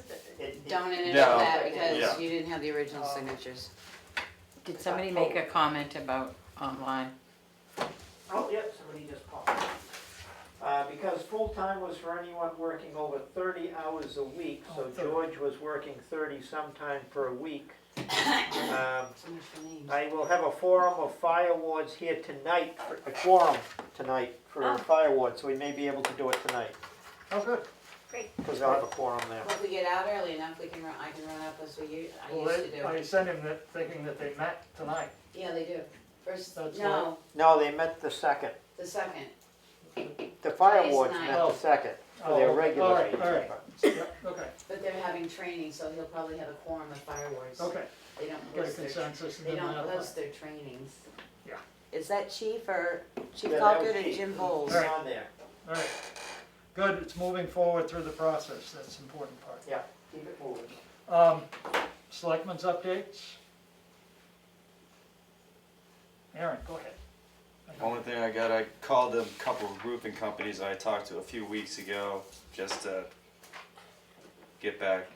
[SPEAKER 6] it-
[SPEAKER 4] don't initial
[SPEAKER 5] Yeah.
[SPEAKER 4] that because
[SPEAKER 5] Yeah.
[SPEAKER 4] you didn't have the original signatures.
[SPEAKER 3] Did somebody make a comment about online?
[SPEAKER 6] Oh, yep, somebody just popped. Because full-time was for anyone working over 30 hours a week, so
[SPEAKER 1] Oh, 30.
[SPEAKER 6] George was working 30 sometime per week.
[SPEAKER 4] So much for names.
[SPEAKER 6] I will have a forum of fire wards here tonight, a quorum tonight for
[SPEAKER 2] Oh.
[SPEAKER 6] fire wards, so we may be able to do it tonight,
[SPEAKER 1] Oh, good.
[SPEAKER 2] Great.
[SPEAKER 6] because I'll have a quorum there.
[SPEAKER 4] Well, if we get out early enough, I can run up as I
[SPEAKER 1] Well,
[SPEAKER 4] used to
[SPEAKER 1] I
[SPEAKER 4] do.
[SPEAKER 1] sent him that thinking that they met tonight.
[SPEAKER 4] Yeah, they do. First,
[SPEAKER 1] That's
[SPEAKER 4] no,
[SPEAKER 6] No, they met the second.
[SPEAKER 4] the second.
[SPEAKER 6] The fire
[SPEAKER 4] Today's
[SPEAKER 6] wards
[SPEAKER 4] nine.
[SPEAKER 6] met the second for their
[SPEAKER 1] Oh,
[SPEAKER 6] regular
[SPEAKER 1] all right,
[SPEAKER 6] meeting.
[SPEAKER 1] all right. Yep, okay,
[SPEAKER 4] But they're having training, so he'll probably have a quorum of fire wards.
[SPEAKER 1] okay,
[SPEAKER 4] They don't
[SPEAKER 1] get a
[SPEAKER 4] post their,
[SPEAKER 1] consensus and
[SPEAKER 4] they
[SPEAKER 1] then
[SPEAKER 4] don't
[SPEAKER 1] that'll.
[SPEAKER 4] post their trainings.
[SPEAKER 1] Yeah.
[SPEAKER 4] Is that Chief or Chief
[SPEAKER 6] Yeah, that was
[SPEAKER 4] Colker or
[SPEAKER 6] Chief.
[SPEAKER 4] Jim Bowles?
[SPEAKER 1] All right.
[SPEAKER 6] It's on there,
[SPEAKER 1] All right, good, it's moving forward through the process, that's the important part.
[SPEAKER 6] yeah, keep it moving.
[SPEAKER 1] Selectmen's updates? Aaron, go ahead.
[SPEAKER 5] Only thing I got, I called a couple of roofing companies I talked to a few weeks ago just to get back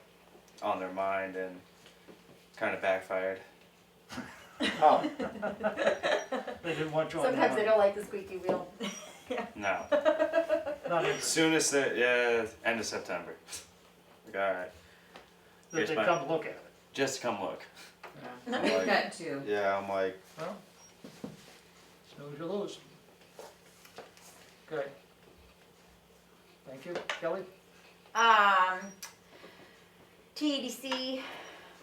[SPEAKER 5] on their mind, and kind of backfired.
[SPEAKER 6] Oh,
[SPEAKER 1] They didn't want you on
[SPEAKER 2] Sometimes they
[SPEAKER 1] that
[SPEAKER 2] don't like the squeaky wheel.
[SPEAKER 5] No.
[SPEAKER 1] one. Not interested,
[SPEAKER 5] Soonest, end of September. Like, alright,
[SPEAKER 1] that they
[SPEAKER 5] Here's
[SPEAKER 1] come look at it.
[SPEAKER 5] just to come look.
[SPEAKER 3] Yeah.
[SPEAKER 5] Like-
[SPEAKER 3] That too.
[SPEAKER 5] Yeah, I'm like,
[SPEAKER 1] Well, snooze you lose. Okay. Thank you, Kelly?
[SPEAKER 2] TEDC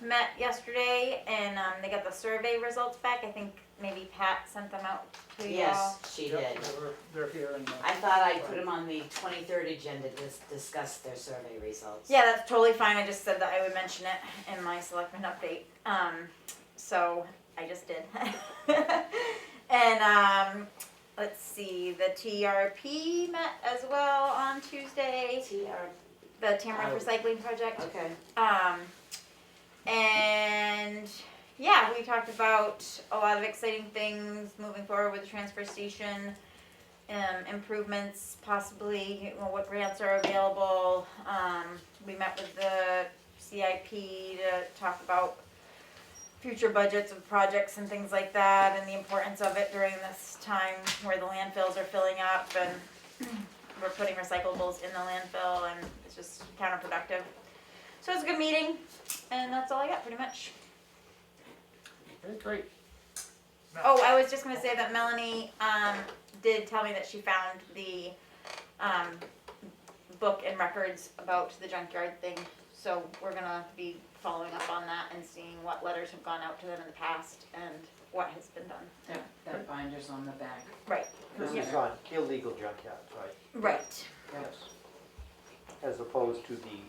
[SPEAKER 2] met yesterday and they got the survey results back. I think maybe Pat sent them out to y'all.
[SPEAKER 4] Yes, she
[SPEAKER 1] Yep,
[SPEAKER 4] did.
[SPEAKER 1] they're here and,
[SPEAKER 4] I thought I'd put them on the 23rd agenda to discuss their survey results.
[SPEAKER 2] Yeah, that's totally fine. I just said that I would mention it in my selectmen update. So I just did. And let's see, the TRP met as well on Tuesday. the Tamworth recycling project.
[SPEAKER 4] Okay.
[SPEAKER 2] And yeah, we talked about a lot of exciting things moving forward with the transfer station, improvements, possibly, what grants are available. We met with the CIP to talk about future budgets of projects and things like that, and the importance of it during this time where the landfills are filling up and we're putting recyclables in the landfill, and it's just counterproductive. So it's a good meeting, and that's all I got, pretty much.
[SPEAKER 1] Okay, great.
[SPEAKER 2] Oh, I was just gonna say that Melanie, did tell me that she found the, book and records about the junkyard thing. So we're gonna be following up on that and seeing what letters have gone out to them in the past and what has been done.
[SPEAKER 3] That binder's on the back.
[SPEAKER 2] Right,
[SPEAKER 6] This is on illegal junkyards, right?
[SPEAKER 2] right.
[SPEAKER 6] Yes. As opposed to the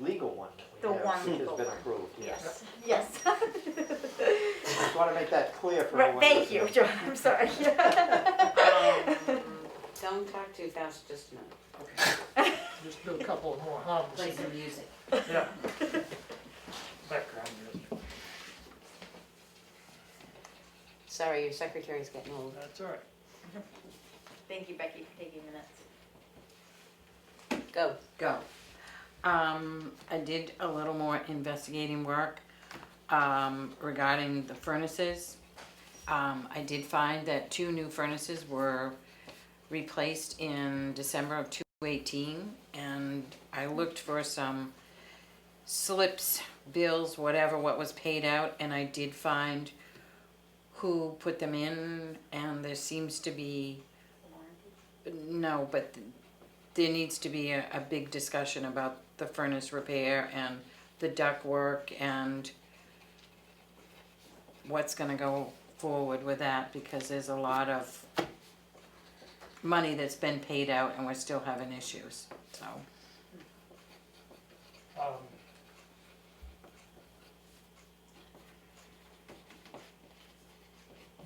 [SPEAKER 6] legal one that
[SPEAKER 2] The
[SPEAKER 6] we have,
[SPEAKER 2] one
[SPEAKER 6] which
[SPEAKER 2] legal
[SPEAKER 6] has been
[SPEAKER 2] one.
[SPEAKER 6] approved, yes.
[SPEAKER 2] Yes, yes.
[SPEAKER 6] Just want to make that clear for
[SPEAKER 2] Right,
[SPEAKER 6] everyone.
[SPEAKER 2] thank you,
[SPEAKER 6] listening.
[SPEAKER 2] John, I'm sorry.
[SPEAKER 4] Don't talk too fast, just a minute.
[SPEAKER 1] Just do a couple more hums.
[SPEAKER 3] Play some music.
[SPEAKER 1] Yeah. Background music.
[SPEAKER 4] Sorry, your secretary's getting old.
[SPEAKER 1] That's all right.
[SPEAKER 2] Thank you, Becky, for taking minutes.
[SPEAKER 4] Go.
[SPEAKER 3] Go. I did a little more investigating work, regarding the furnaces. I did find that 2 new furnaces were replaced in December of 2018, and I looked for some slips, bills, whatever, what was paid out, and I did find who put them in, and there seems to be, no, but there needs to be a big discussion about the furnace repair and the duct work and what's gonna go forward with that, because there's a lot of money that's been paid out and we're still having issues, so.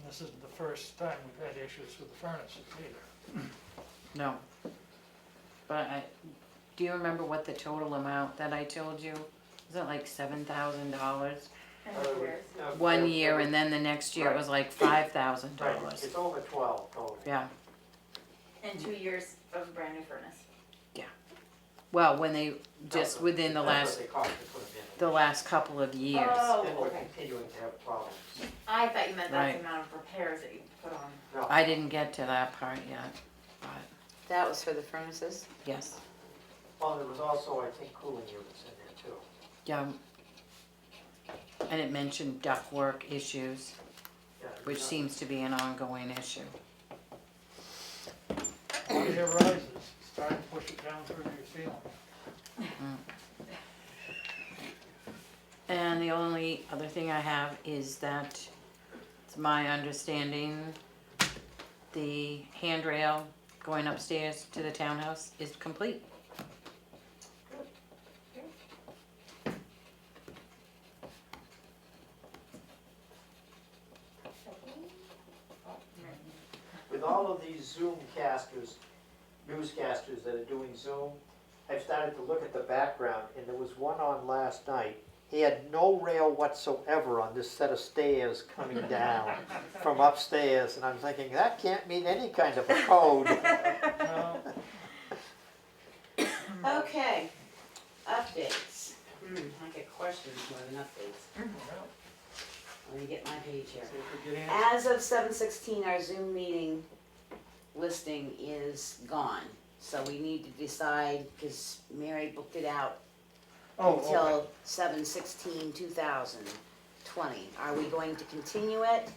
[SPEAKER 1] This isn't the first time we've had issues with the furnaces either.
[SPEAKER 3] No. But do you remember what the total amount that I told you? Was it like $7,000? One year, and then the next year it was like $5,000.
[SPEAKER 6] Right, it's over 12 total.
[SPEAKER 3] Yeah.
[SPEAKER 2] And 2 years of a brand new furnace.
[SPEAKER 3] Well, when they, just within the
[SPEAKER 6] That's
[SPEAKER 3] last,
[SPEAKER 6] what they cost to put them in.
[SPEAKER 3] couple of years.
[SPEAKER 2] Oh,
[SPEAKER 6] And we're
[SPEAKER 2] okay.
[SPEAKER 6] continuing to have problems.
[SPEAKER 2] I thought you meant that's
[SPEAKER 3] Right.
[SPEAKER 2] the amount of repairs that you put on.
[SPEAKER 6] No.
[SPEAKER 3] I didn't get to that part yet, but
[SPEAKER 4] That was for the furnaces?
[SPEAKER 3] yes.
[SPEAKER 6] Well, there was also, I think, cooling units in there too.
[SPEAKER 3] Yeah. And it mentioned ductwork issues,
[SPEAKER 6] Yeah,
[SPEAKER 3] which
[SPEAKER 6] yeah.
[SPEAKER 3] seems to be an ongoing issue.
[SPEAKER 1] When it rises, start to push it down through your ceiling.
[SPEAKER 3] And the only other thing I have is that it's my understanding the handrail going upstairs to the townhouse is complete.
[SPEAKER 6] With all of these Zoom casters, newscasters that are doing Zoom, I've started to look at the background, and there was one on last night. He had no rail whatsoever on this set of stairs coming down from upstairs, and I'm thinking, that can't meet any kind of a code.
[SPEAKER 4] Okay, updates. I get questions more than updates. Let me get my page here.
[SPEAKER 1] See if we get answers.
[SPEAKER 4] As of 7/16, our Zoom meeting listing is gone. So we need to decide, because Mary booked it out
[SPEAKER 1] Oh, okay.
[SPEAKER 4] until 7/16/2020. Are we going to continue it?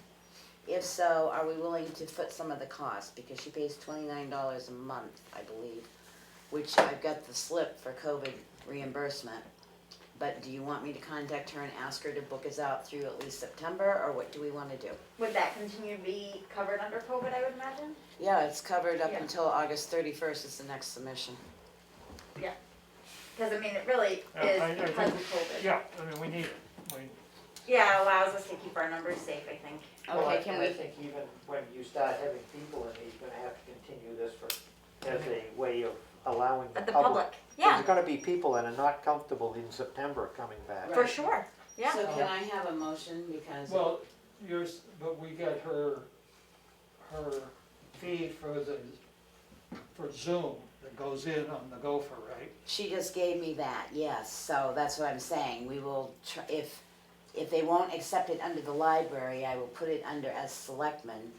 [SPEAKER 4] If so, are we willing to foot some of the cost? Because she pays $29 a month, I believe, which I've got the slip for COVID reimbursement. But do you want me to contact her and ask her to book us out through at least September, or what do we want to do?
[SPEAKER 2] Would that continue to be covered under COVID, I would imagine?
[SPEAKER 4] Yeah, it's covered up
[SPEAKER 2] Yeah.
[SPEAKER 4] until August 31st is the next submission.
[SPEAKER 2] Because I mean, it really
[SPEAKER 1] Yeah,
[SPEAKER 2] is
[SPEAKER 1] I
[SPEAKER 2] because
[SPEAKER 1] think-
[SPEAKER 2] of COVID.
[SPEAKER 1] Yeah, I mean, we need it.
[SPEAKER 2] Yeah, it allows us to keep our numbers safe, I think.
[SPEAKER 6] Well,
[SPEAKER 4] Okay, can
[SPEAKER 6] I
[SPEAKER 4] we,
[SPEAKER 6] think even when you start having people in, you're gonna have to continue this for, as a way of allowing the
[SPEAKER 2] At the
[SPEAKER 6] public.
[SPEAKER 2] public, yeah,
[SPEAKER 6] There's gonna be people that are not comfortable in September coming back.
[SPEAKER 2] for sure, yeah.
[SPEAKER 4] So can I have a motion because?
[SPEAKER 1] Well, yours, but we get her fee for Zoom that goes in on the Gopher, right?
[SPEAKER 4] She just gave me that, yes, so that's what I'm saying, we will, if they won't accept it under the library, I will put it under as selectmen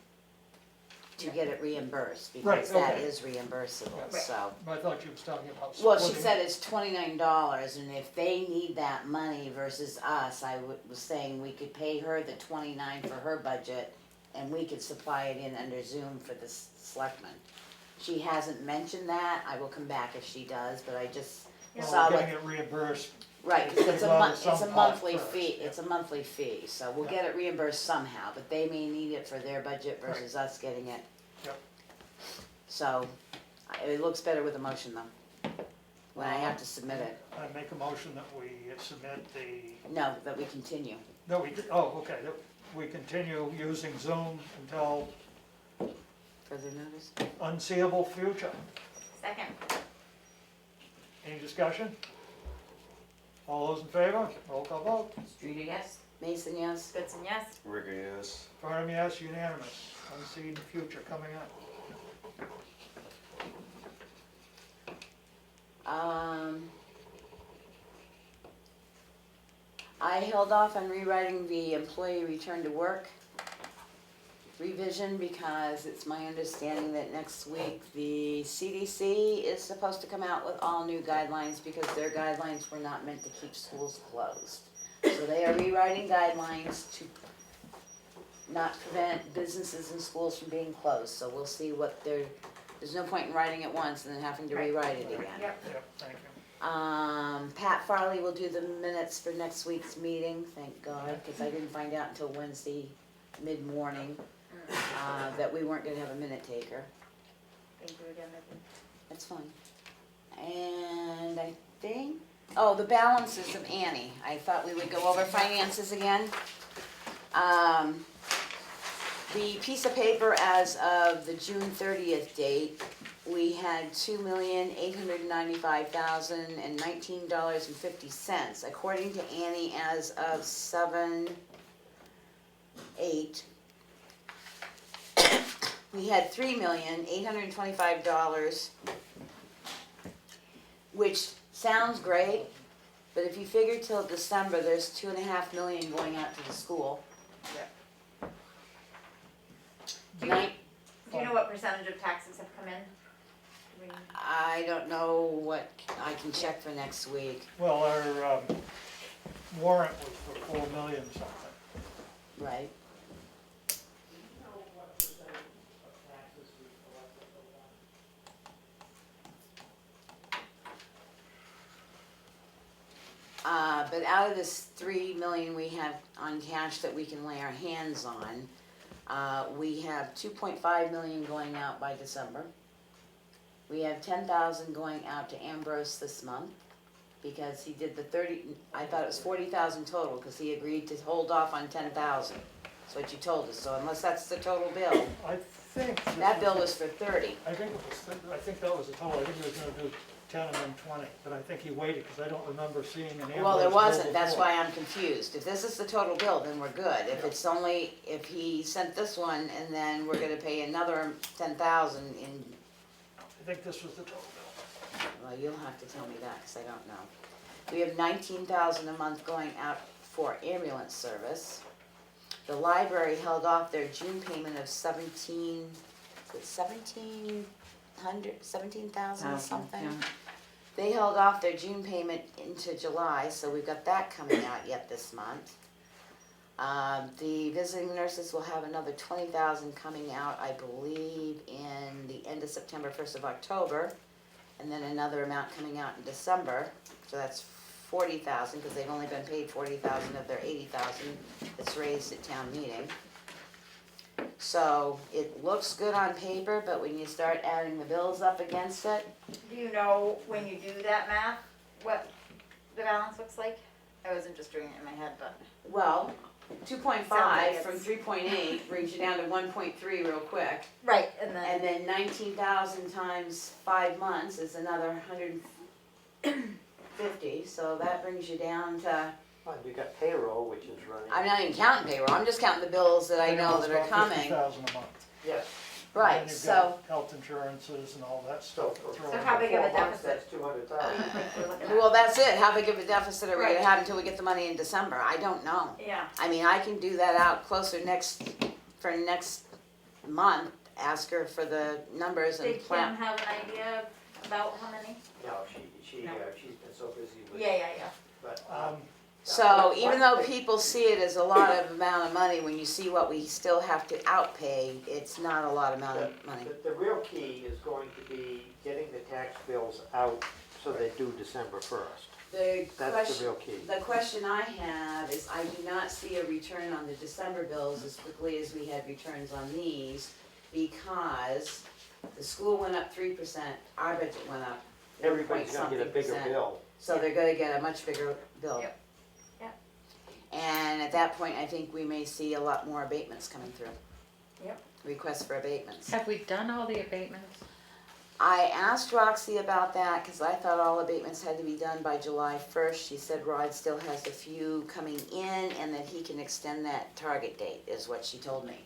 [SPEAKER 4] to get it reimbursed,
[SPEAKER 1] Right,
[SPEAKER 4] because that
[SPEAKER 1] okay.
[SPEAKER 4] is reimbursable,
[SPEAKER 2] Right.
[SPEAKER 4] so.
[SPEAKER 1] I thought you was talking about
[SPEAKER 4] Well, she
[SPEAKER 1] splitting.
[SPEAKER 4] said it's $29, and if they need that money versus us, was saying we could pay her the 29 for her budget, and we could supply it in under Zoom for the selectmen. She hasn't mentioned that, I will come back if she does, but I just
[SPEAKER 1] Well,
[SPEAKER 4] saw
[SPEAKER 1] we're
[SPEAKER 4] what,
[SPEAKER 1] getting it reimbursed.
[SPEAKER 4] right, cause it's a
[SPEAKER 1] Well,
[SPEAKER 4] month,
[SPEAKER 1] some
[SPEAKER 4] it's a
[SPEAKER 1] part
[SPEAKER 4] monthly
[SPEAKER 1] first,
[SPEAKER 4] fee,
[SPEAKER 1] yeah.
[SPEAKER 4] it's a monthly fee, so we'll
[SPEAKER 1] Yeah.
[SPEAKER 4] get it reimbursed somehow, but they may need it for their budget versus us getting it.
[SPEAKER 1] Yep.
[SPEAKER 4] So, it looks better with a motion though, when I have to submit it.
[SPEAKER 1] I make a motion that we submit
[SPEAKER 4] No, that we continue.
[SPEAKER 1] that we continue using Zoom until
[SPEAKER 4] Further notice?
[SPEAKER 1] unseeable future.
[SPEAKER 2] Second,
[SPEAKER 1] Any discussion? All those in favor? Roll call vote.
[SPEAKER 3] Streeter, yes?
[SPEAKER 4] Mason, yes?
[SPEAKER 2] Goodson, yes.
[SPEAKER 5] Rigger, yes.
[SPEAKER 1] Farnum, yes, unanimous. Unseen future coming up.
[SPEAKER 4] I held off on rewriting the employee return to work revision because it's my understanding that next week the CDC is supposed to come out with all new guidelines because their guidelines were not meant to keep schools closed. So they are rewriting guidelines to not prevent businesses and schools from being closed. So we'll see what there's no point in writing it once and then having to
[SPEAKER 2] Right.
[SPEAKER 4] rewrite it again.
[SPEAKER 2] Yep.
[SPEAKER 1] Yep, thank you.
[SPEAKER 4] Pat Farley will do the minutes for next week's meeting, thank God, because I didn't find out until Wednesday mid-morning, that we weren't gonna have a minute taker.
[SPEAKER 2] Thank you again, Nikki.
[SPEAKER 4] That's fine. And I think, oh, the balances of Annie, I thought we would go over finances again. The piece of paper as of the June 30th date, we had $2,895,019.50. According to Annie, as of 7/8, we had $3,825, which sounds great, but if you figure till December, there's $2.5 million going out to the school.
[SPEAKER 2] Do you know what percentage of taxes have come in? Do we-
[SPEAKER 4] I don't know what, I can check for next week,
[SPEAKER 1] Well, our warrant was for 4 million something.
[SPEAKER 4] right? But out of this 3 million we have on cash that we can lay our hands on, we have 2.5 million going out by December. We have 10,000 going out to Ambrose this month, because he did the 30, I thought it was 40,000 total, because he agreed to hold off on 10,000. That's what you told us, so unless that's the total bill,
[SPEAKER 1] I think.
[SPEAKER 4] that bill was for 30.
[SPEAKER 1] I think that was the total. I think he was gonna do 10 and then 20, but I think he waited because I don't remember seeing an Ambrose
[SPEAKER 4] Well, there
[SPEAKER 1] bill
[SPEAKER 4] wasn't, that's
[SPEAKER 1] before.
[SPEAKER 4] why I'm confused. If this is the total bill, then we're good. If it's only, if he sent this one and then we're gonna pay another 10,000 in,
[SPEAKER 1] I think this was the total bill.
[SPEAKER 4] well, you'll have to tell me that, cause I don't know. We have 19,000 a month going out for ambulance service. The library held off their June payment of 17,000 something.
[SPEAKER 3] Yeah.
[SPEAKER 4] They held off their June payment into July, so we've got that coming out yet this month. The visiting nurses will have another 20,000 coming out, I believe, in the end of September, 1st of October. And then another amount coming out in December, so that's 40,000, because they've only been paid 40,000 of their 80,000 that's raised at town meeting. So it looks good on paper, but when you start adding the bills up against it,
[SPEAKER 2] Do you know when you do that math, what the balance looks like? I wasn't just doing it in my head, but.
[SPEAKER 4] well, 2.5
[SPEAKER 2] Sounds like
[SPEAKER 4] from
[SPEAKER 2] it's-
[SPEAKER 4] 3.8 brings you down to 1.3 real quick.
[SPEAKER 2] Right, and
[SPEAKER 4] And
[SPEAKER 2] then,
[SPEAKER 4] then 19,000 times 5 months is another 150, so that brings you down to,
[SPEAKER 6] Well, you got payroll, which is running.
[SPEAKER 4] I'm not even counting payroll, I'm just counting the bills that I know that are coming.
[SPEAKER 1] $50,000 a month.
[SPEAKER 6] Yes.
[SPEAKER 4] Right,
[SPEAKER 1] And then
[SPEAKER 4] so,
[SPEAKER 1] you've got health insurances and all that
[SPEAKER 6] So
[SPEAKER 1] stuff.
[SPEAKER 6] for
[SPEAKER 1] to throw
[SPEAKER 2] So
[SPEAKER 1] in.
[SPEAKER 2] how big of a
[SPEAKER 6] 4 months,
[SPEAKER 2] deficit?
[SPEAKER 6] that's 200,000.
[SPEAKER 2] we're looking at.
[SPEAKER 4] well, that's it, how big of a deficit are we gonna
[SPEAKER 2] Right.
[SPEAKER 4] have until we get the money in December? I don't know.
[SPEAKER 2] Yeah,
[SPEAKER 4] I mean, I can do that out closer for next month, ask her for the numbers and
[SPEAKER 2] did Kim
[SPEAKER 4] plan.
[SPEAKER 2] have an idea about how many?
[SPEAKER 6] No, she's been so busy with.
[SPEAKER 2] Yeah,
[SPEAKER 6] But,
[SPEAKER 4] So even though people see it as a lot of amount of money, when you see what we still have to outpay, it's not a lot amount of money.
[SPEAKER 6] the real key is going to be getting the tax bills out so they're due December 1st.
[SPEAKER 4] The
[SPEAKER 6] That's the
[SPEAKER 4] question,
[SPEAKER 6] real key.
[SPEAKER 4] the question I have is I do not see a return on the December bills as quickly as we had returns on these because the school went up 3%, our budget went up.
[SPEAKER 6] Everybody's gonna get a bigger
[SPEAKER 4] something%.
[SPEAKER 6] bill.
[SPEAKER 4] So they're gonna get a much bigger bill.
[SPEAKER 2] Yep. Yep.
[SPEAKER 4] And at that point, I think we may see a lot more abatements coming through.
[SPEAKER 2] Yep.
[SPEAKER 4] Requests for abatements.
[SPEAKER 3] Have we done all the abatements?
[SPEAKER 4] I asked Roxy about that, cause I thought all abatements had to be done by July 1st. She said Rod still has a few coming in and that he can extend that target date, is what she told me.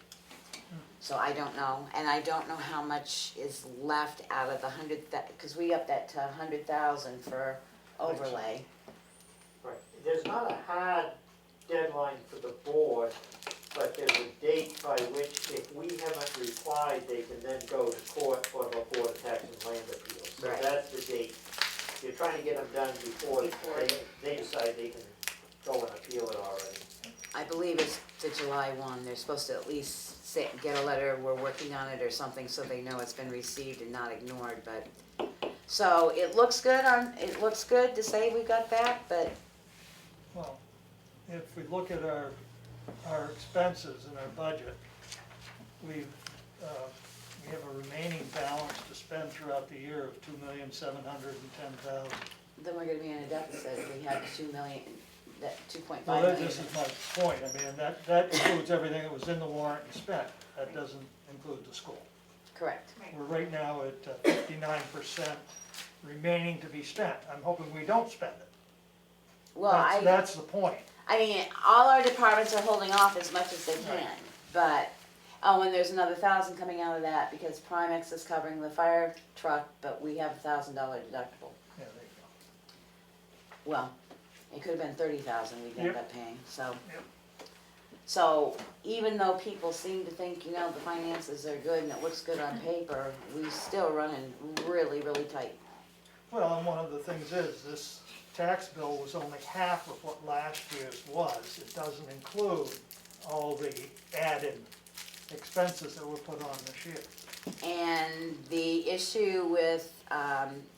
[SPEAKER 4] So I don't know, and I don't know how much is left out of the 100, cause we upped that to 100,000 for overlay.
[SPEAKER 6] Right. There's not a hard deadline for the board, but there's a date by which if we haven't replied, they can then go to court for the Board of Tax and Land Appeals. So
[SPEAKER 4] Right.
[SPEAKER 6] that's the date. You're trying to get them done before they decide they can go and appeal it already.
[SPEAKER 4] I believe it's the July 1, they're supposed to at least get a letter, we're working on it or something, so they know it's been received and not ignored, but. So it looks good to say we got that, but
[SPEAKER 1] Well, if we look at our expenses and our budget, we have a remaining balance to spend throughout the year of $2,710,000.
[SPEAKER 4] then we're gonna be in a deficit if we have 2 million, that 2.5
[SPEAKER 1] Well,
[SPEAKER 4] million.
[SPEAKER 1] this is my point, I mean, that includes everything that was in the warrant and spent, that doesn't include the school.
[SPEAKER 4] Correct.
[SPEAKER 1] We're right now at 59% remaining to be spent, I'm hoping we don't spend it.
[SPEAKER 4] Well,
[SPEAKER 1] That's the point.
[SPEAKER 4] I mean, all our departments are holding off as much as they can,
[SPEAKER 1] Right.
[SPEAKER 4] but, oh, and there's another 1,000 coming out of that because Primex is covering the fire truck, but we have a $1,000 deductible.
[SPEAKER 1] Yeah, there you
[SPEAKER 4] Well, it could have been 30,000 we'd end
[SPEAKER 1] Yep.
[SPEAKER 4] up paying, so.
[SPEAKER 1] Yep.
[SPEAKER 4] So even though people seem to think, you know, the finances are good and it looks good on paper, we still running really, really tight.
[SPEAKER 1] go. Well, and one of the things is, this tax bill was only half of what last year's was. It doesn't include all the added expenses that were put on this year.
[SPEAKER 4] And the issue with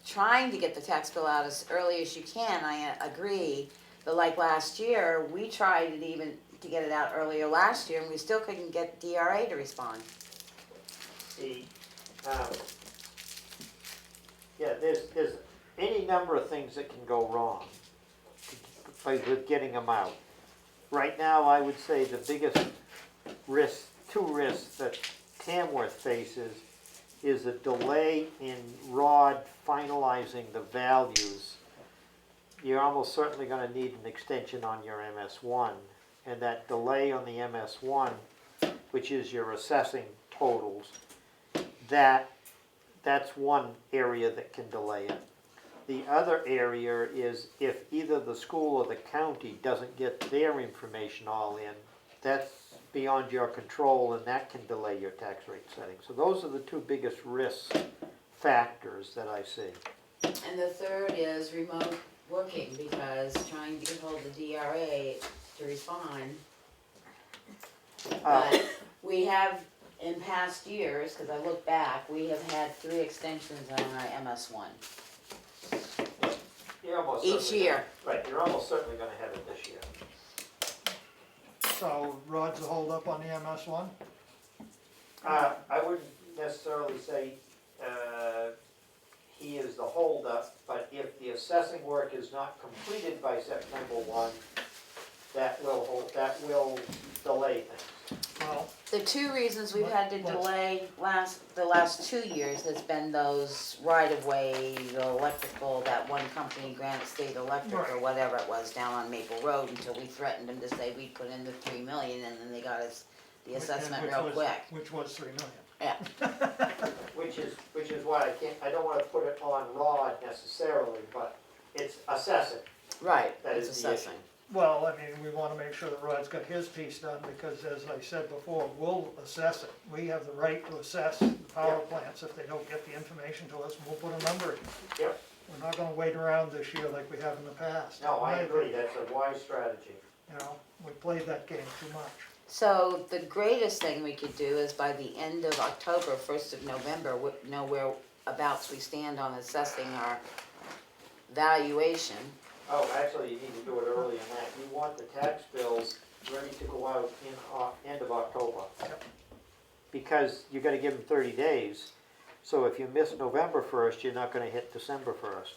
[SPEAKER 4] trying to get the tax bill out as early as you can, I agree. But like last year, we tried it even to get it out earlier last year, and we still couldn't get DRA to respond.
[SPEAKER 6] See, yeah, there's any number of things that can go wrong with getting them out. Right now, I would say the biggest risk, two risks that Tamworth faces is a delay in Rod finalizing the values. You're almost certainly gonna need an extension on your MS1, and that delay on the MS1, which is your assessing totals, that's one area that can delay it. The other area is if either the school or the county doesn't get their information all in, that's beyond your control and that can delay your tax rate setting. So those are the two biggest risk factors that I see.
[SPEAKER 4] And the third is remote working, because trying to get hold of the DRA to respond. But we have, in past years, because I look back, we have had 3 extensions on our MS1
[SPEAKER 6] You're almost
[SPEAKER 4] each
[SPEAKER 6] certainly
[SPEAKER 4] year.
[SPEAKER 6] Right, you're almost certainly gonna have it this year.
[SPEAKER 1] So Rod's a hold up on the MS1?
[SPEAKER 6] I wouldn't necessarily say, he is the holdup, but if the assessing work is not completed by September 1, that will delay things.
[SPEAKER 1] Well,
[SPEAKER 4] The two reasons we've had to delay the last 2 years has been those right-of-way, the electrical, that one company, Granite State Electric or
[SPEAKER 1] Right.
[SPEAKER 4] whatever it was, down on Maple Road, until we threatened them to say we'd put in the 3 million, and then they got us the assessment real quick.
[SPEAKER 1] Which was 3 million.
[SPEAKER 4] Yeah,
[SPEAKER 6] Which is why I don't wanna put it on Rod necessarily, but it's assessing.
[SPEAKER 4] right,
[SPEAKER 6] That
[SPEAKER 4] it's
[SPEAKER 6] is the issue.
[SPEAKER 4] assessing.
[SPEAKER 1] Well, I mean, we wanna make sure that Rod's got his piece done, because as I said before, we'll assess it. We have the right to assess the power plants. If they don't get the information to us, we'll put a number in.
[SPEAKER 6] Yep.
[SPEAKER 1] We're not gonna wait around this year like we have in the past.
[SPEAKER 6] No, I agree, that's a wise strategy.
[SPEAKER 1] You know, we played that game too much.
[SPEAKER 4] So the greatest thing we could do is by the end of October, 1st of November, know whereabouts we stand on assessing our valuation.
[SPEAKER 6] Oh, actually, you need to do it early in that. You want the tax bills ready to go out in end of October.
[SPEAKER 1] Yep.
[SPEAKER 6] Because you gotta give them 30 days. So if you miss November 1st, you're not gonna hit December 1st.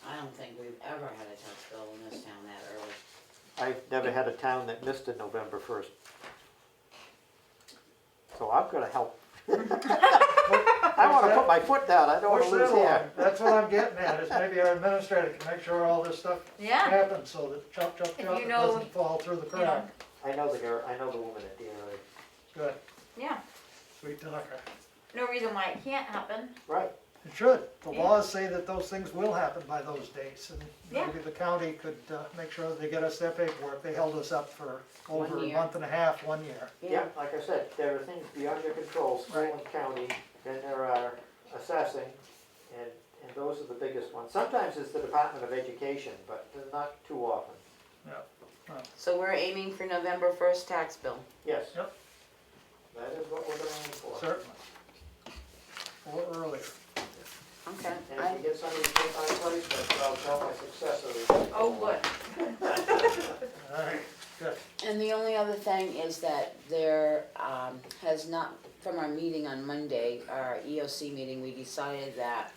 [SPEAKER 4] I don't think we've ever had a tax bill in this town that early.
[SPEAKER 6] I've never had a town that missed it November 1st. So I'm gonna help. I wanna put my foot down, I don't wanna
[SPEAKER 1] Push
[SPEAKER 6] lose
[SPEAKER 1] that
[SPEAKER 6] hair.
[SPEAKER 1] along. That's what I'm getting at, is maybe our administrator can make sure all this stuff
[SPEAKER 2] Yeah,
[SPEAKER 1] happens, so that chop, chop,
[SPEAKER 2] And
[SPEAKER 1] chop,
[SPEAKER 2] you
[SPEAKER 1] it
[SPEAKER 2] know-
[SPEAKER 1] doesn't fall through the
[SPEAKER 2] you know,
[SPEAKER 1] crack.
[SPEAKER 6] I know the woman at DRA.
[SPEAKER 1] Good,
[SPEAKER 2] yeah,
[SPEAKER 1] sweet talker.
[SPEAKER 2] no reason why it can't happen.
[SPEAKER 6] Right.
[SPEAKER 1] It should. The
[SPEAKER 2] Yeah.
[SPEAKER 1] laws say that those things will happen by those dates, and
[SPEAKER 2] Yeah.
[SPEAKER 1] maybe the county could make sure that they get us their paperwork. They held us up for over
[SPEAKER 4] 1
[SPEAKER 1] a
[SPEAKER 4] year.
[SPEAKER 1] month and a half, 1 year.
[SPEAKER 6] Yeah, like I said, there are things beyond your control, school
[SPEAKER 1] Right.
[SPEAKER 6] and county, then there are assessing, and those are the biggest ones. Sometimes it's the Department of Education, but not too often.
[SPEAKER 4] So we're aiming for November 1st tax bill.
[SPEAKER 6] Yes.
[SPEAKER 1] Yep.
[SPEAKER 6] That is what we're going for.
[SPEAKER 1] Certainly. Or earlier.
[SPEAKER 4] Okay.
[SPEAKER 6] And if you get somebody to take my place, then I'll tell my successor.
[SPEAKER 2] Oh, good.
[SPEAKER 1] All right, good.
[SPEAKER 4] And the only other thing is that there has not, from our meeting on Monday, our EOC meeting, we decided that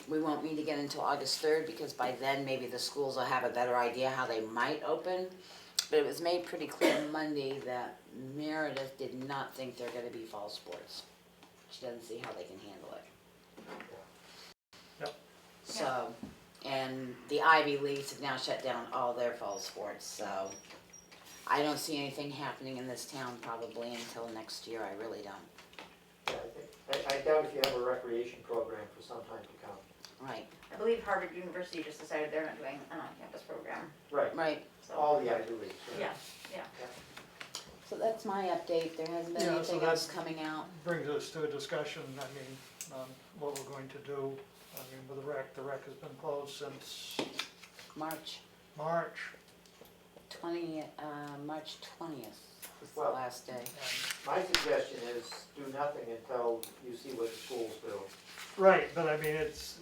[SPEAKER 4] we won't meet again until August 3rd, because by then maybe the schools will have a better idea how they might open. But it was made pretty clear Monday that Meredith did not think they're gonna be fall sports. She doesn't see how they can handle it.
[SPEAKER 1] Yep.
[SPEAKER 4] So, and the Ivy Leagues have now shut down all their fall sports, so I don't see anything happening in this town probably until next year, I really don't.
[SPEAKER 6] Yeah, I doubt if you have a recreation program for some time to come.
[SPEAKER 4] Right,
[SPEAKER 2] I believe Harvard University just decided they're not doing an on-campus program,
[SPEAKER 6] Right,
[SPEAKER 4] right,
[SPEAKER 2] so.
[SPEAKER 6] all the Ivy Leagues. right?
[SPEAKER 2] Yeah,
[SPEAKER 4] so that's my update, there hasn't been
[SPEAKER 1] Yeah, so
[SPEAKER 4] anything
[SPEAKER 1] that's-
[SPEAKER 4] else coming out.
[SPEAKER 1] Brings us to a discussion, I mean, on what we're going to do. I mean, with the rec has been closed since
[SPEAKER 4] March
[SPEAKER 1] March.
[SPEAKER 4] March 20th is the
[SPEAKER 6] Well-
[SPEAKER 4] last day.
[SPEAKER 1] And
[SPEAKER 6] My suggestion is do nothing until you see what the schools do.
[SPEAKER 1] right, but I mean,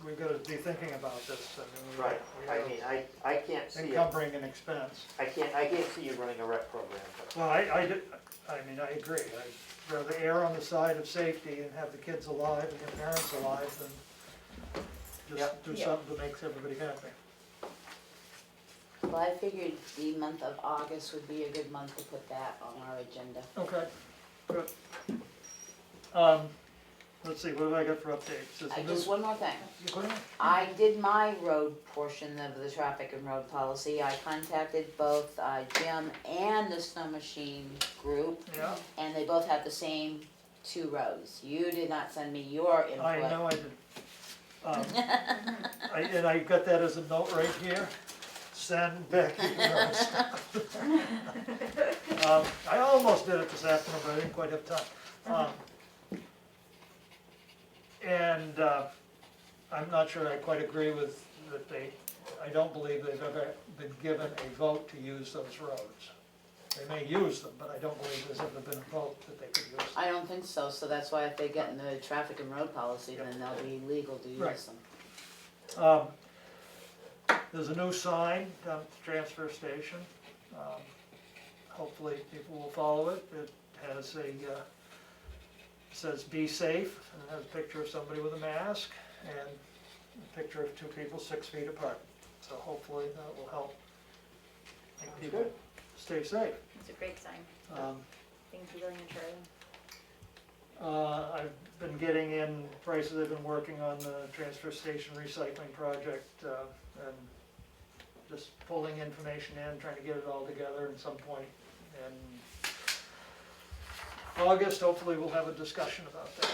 [SPEAKER 1] we've got to be thinking about this. I mean,
[SPEAKER 6] Right,
[SPEAKER 1] we
[SPEAKER 6] I
[SPEAKER 1] have
[SPEAKER 6] mean, I can't see it,
[SPEAKER 1] encumbering an expense.
[SPEAKER 6] I can't see you running a rec program, but
[SPEAKER 1] Well, I mean, I agree. I'd rather err on the side of safety and have the kids alive and their parents alive than just
[SPEAKER 6] Yep.
[SPEAKER 1] do
[SPEAKER 2] Yeah.
[SPEAKER 1] something that makes everybody happy.
[SPEAKER 4] Well, I figured the month of August would be a good month to put that on our agenda.
[SPEAKER 1] Okay, good. Let's see, what have I got for updates? Is the
[SPEAKER 4] Just
[SPEAKER 1] new-
[SPEAKER 4] one more thing.
[SPEAKER 1] You go ahead.
[SPEAKER 4] I did my road portion of the traffic and road policy. I contacted both Jim and the snow machine group,
[SPEAKER 1] Yeah,
[SPEAKER 4] and they both have the same 2 rows. You did not send me your input.
[SPEAKER 1] I know I did. And I got that as a note right here. Send Becky your stuff. I almost did it this afternoon, but I didn't quite have time. And I'm not sure I quite agree with that I don't believe they've ever been given a vote to use those roads. They may use them, but I don't believe there's ever been a vote that they could use them.
[SPEAKER 4] I don't think so, so that's why if they get in the traffic and road policy, then they'll be legal to
[SPEAKER 1] Right.
[SPEAKER 4] use them.
[SPEAKER 1] There's a new sign down at the transfer station. Hopefully people will follow it. It has says "Be safe," and it has a picture of somebody with a mask and a picture of 2 people 6 feet apart. So hopefully that will help make people stay safe.
[SPEAKER 2] It's a great sign.
[SPEAKER 1] Um,
[SPEAKER 2] Thank you, William and Charlie.
[SPEAKER 1] I've been getting in prices, I've been working on the transfer station recycling project, and just pulling information in, trying to get it all together at some point. And August, hopefully we'll have a discussion about that.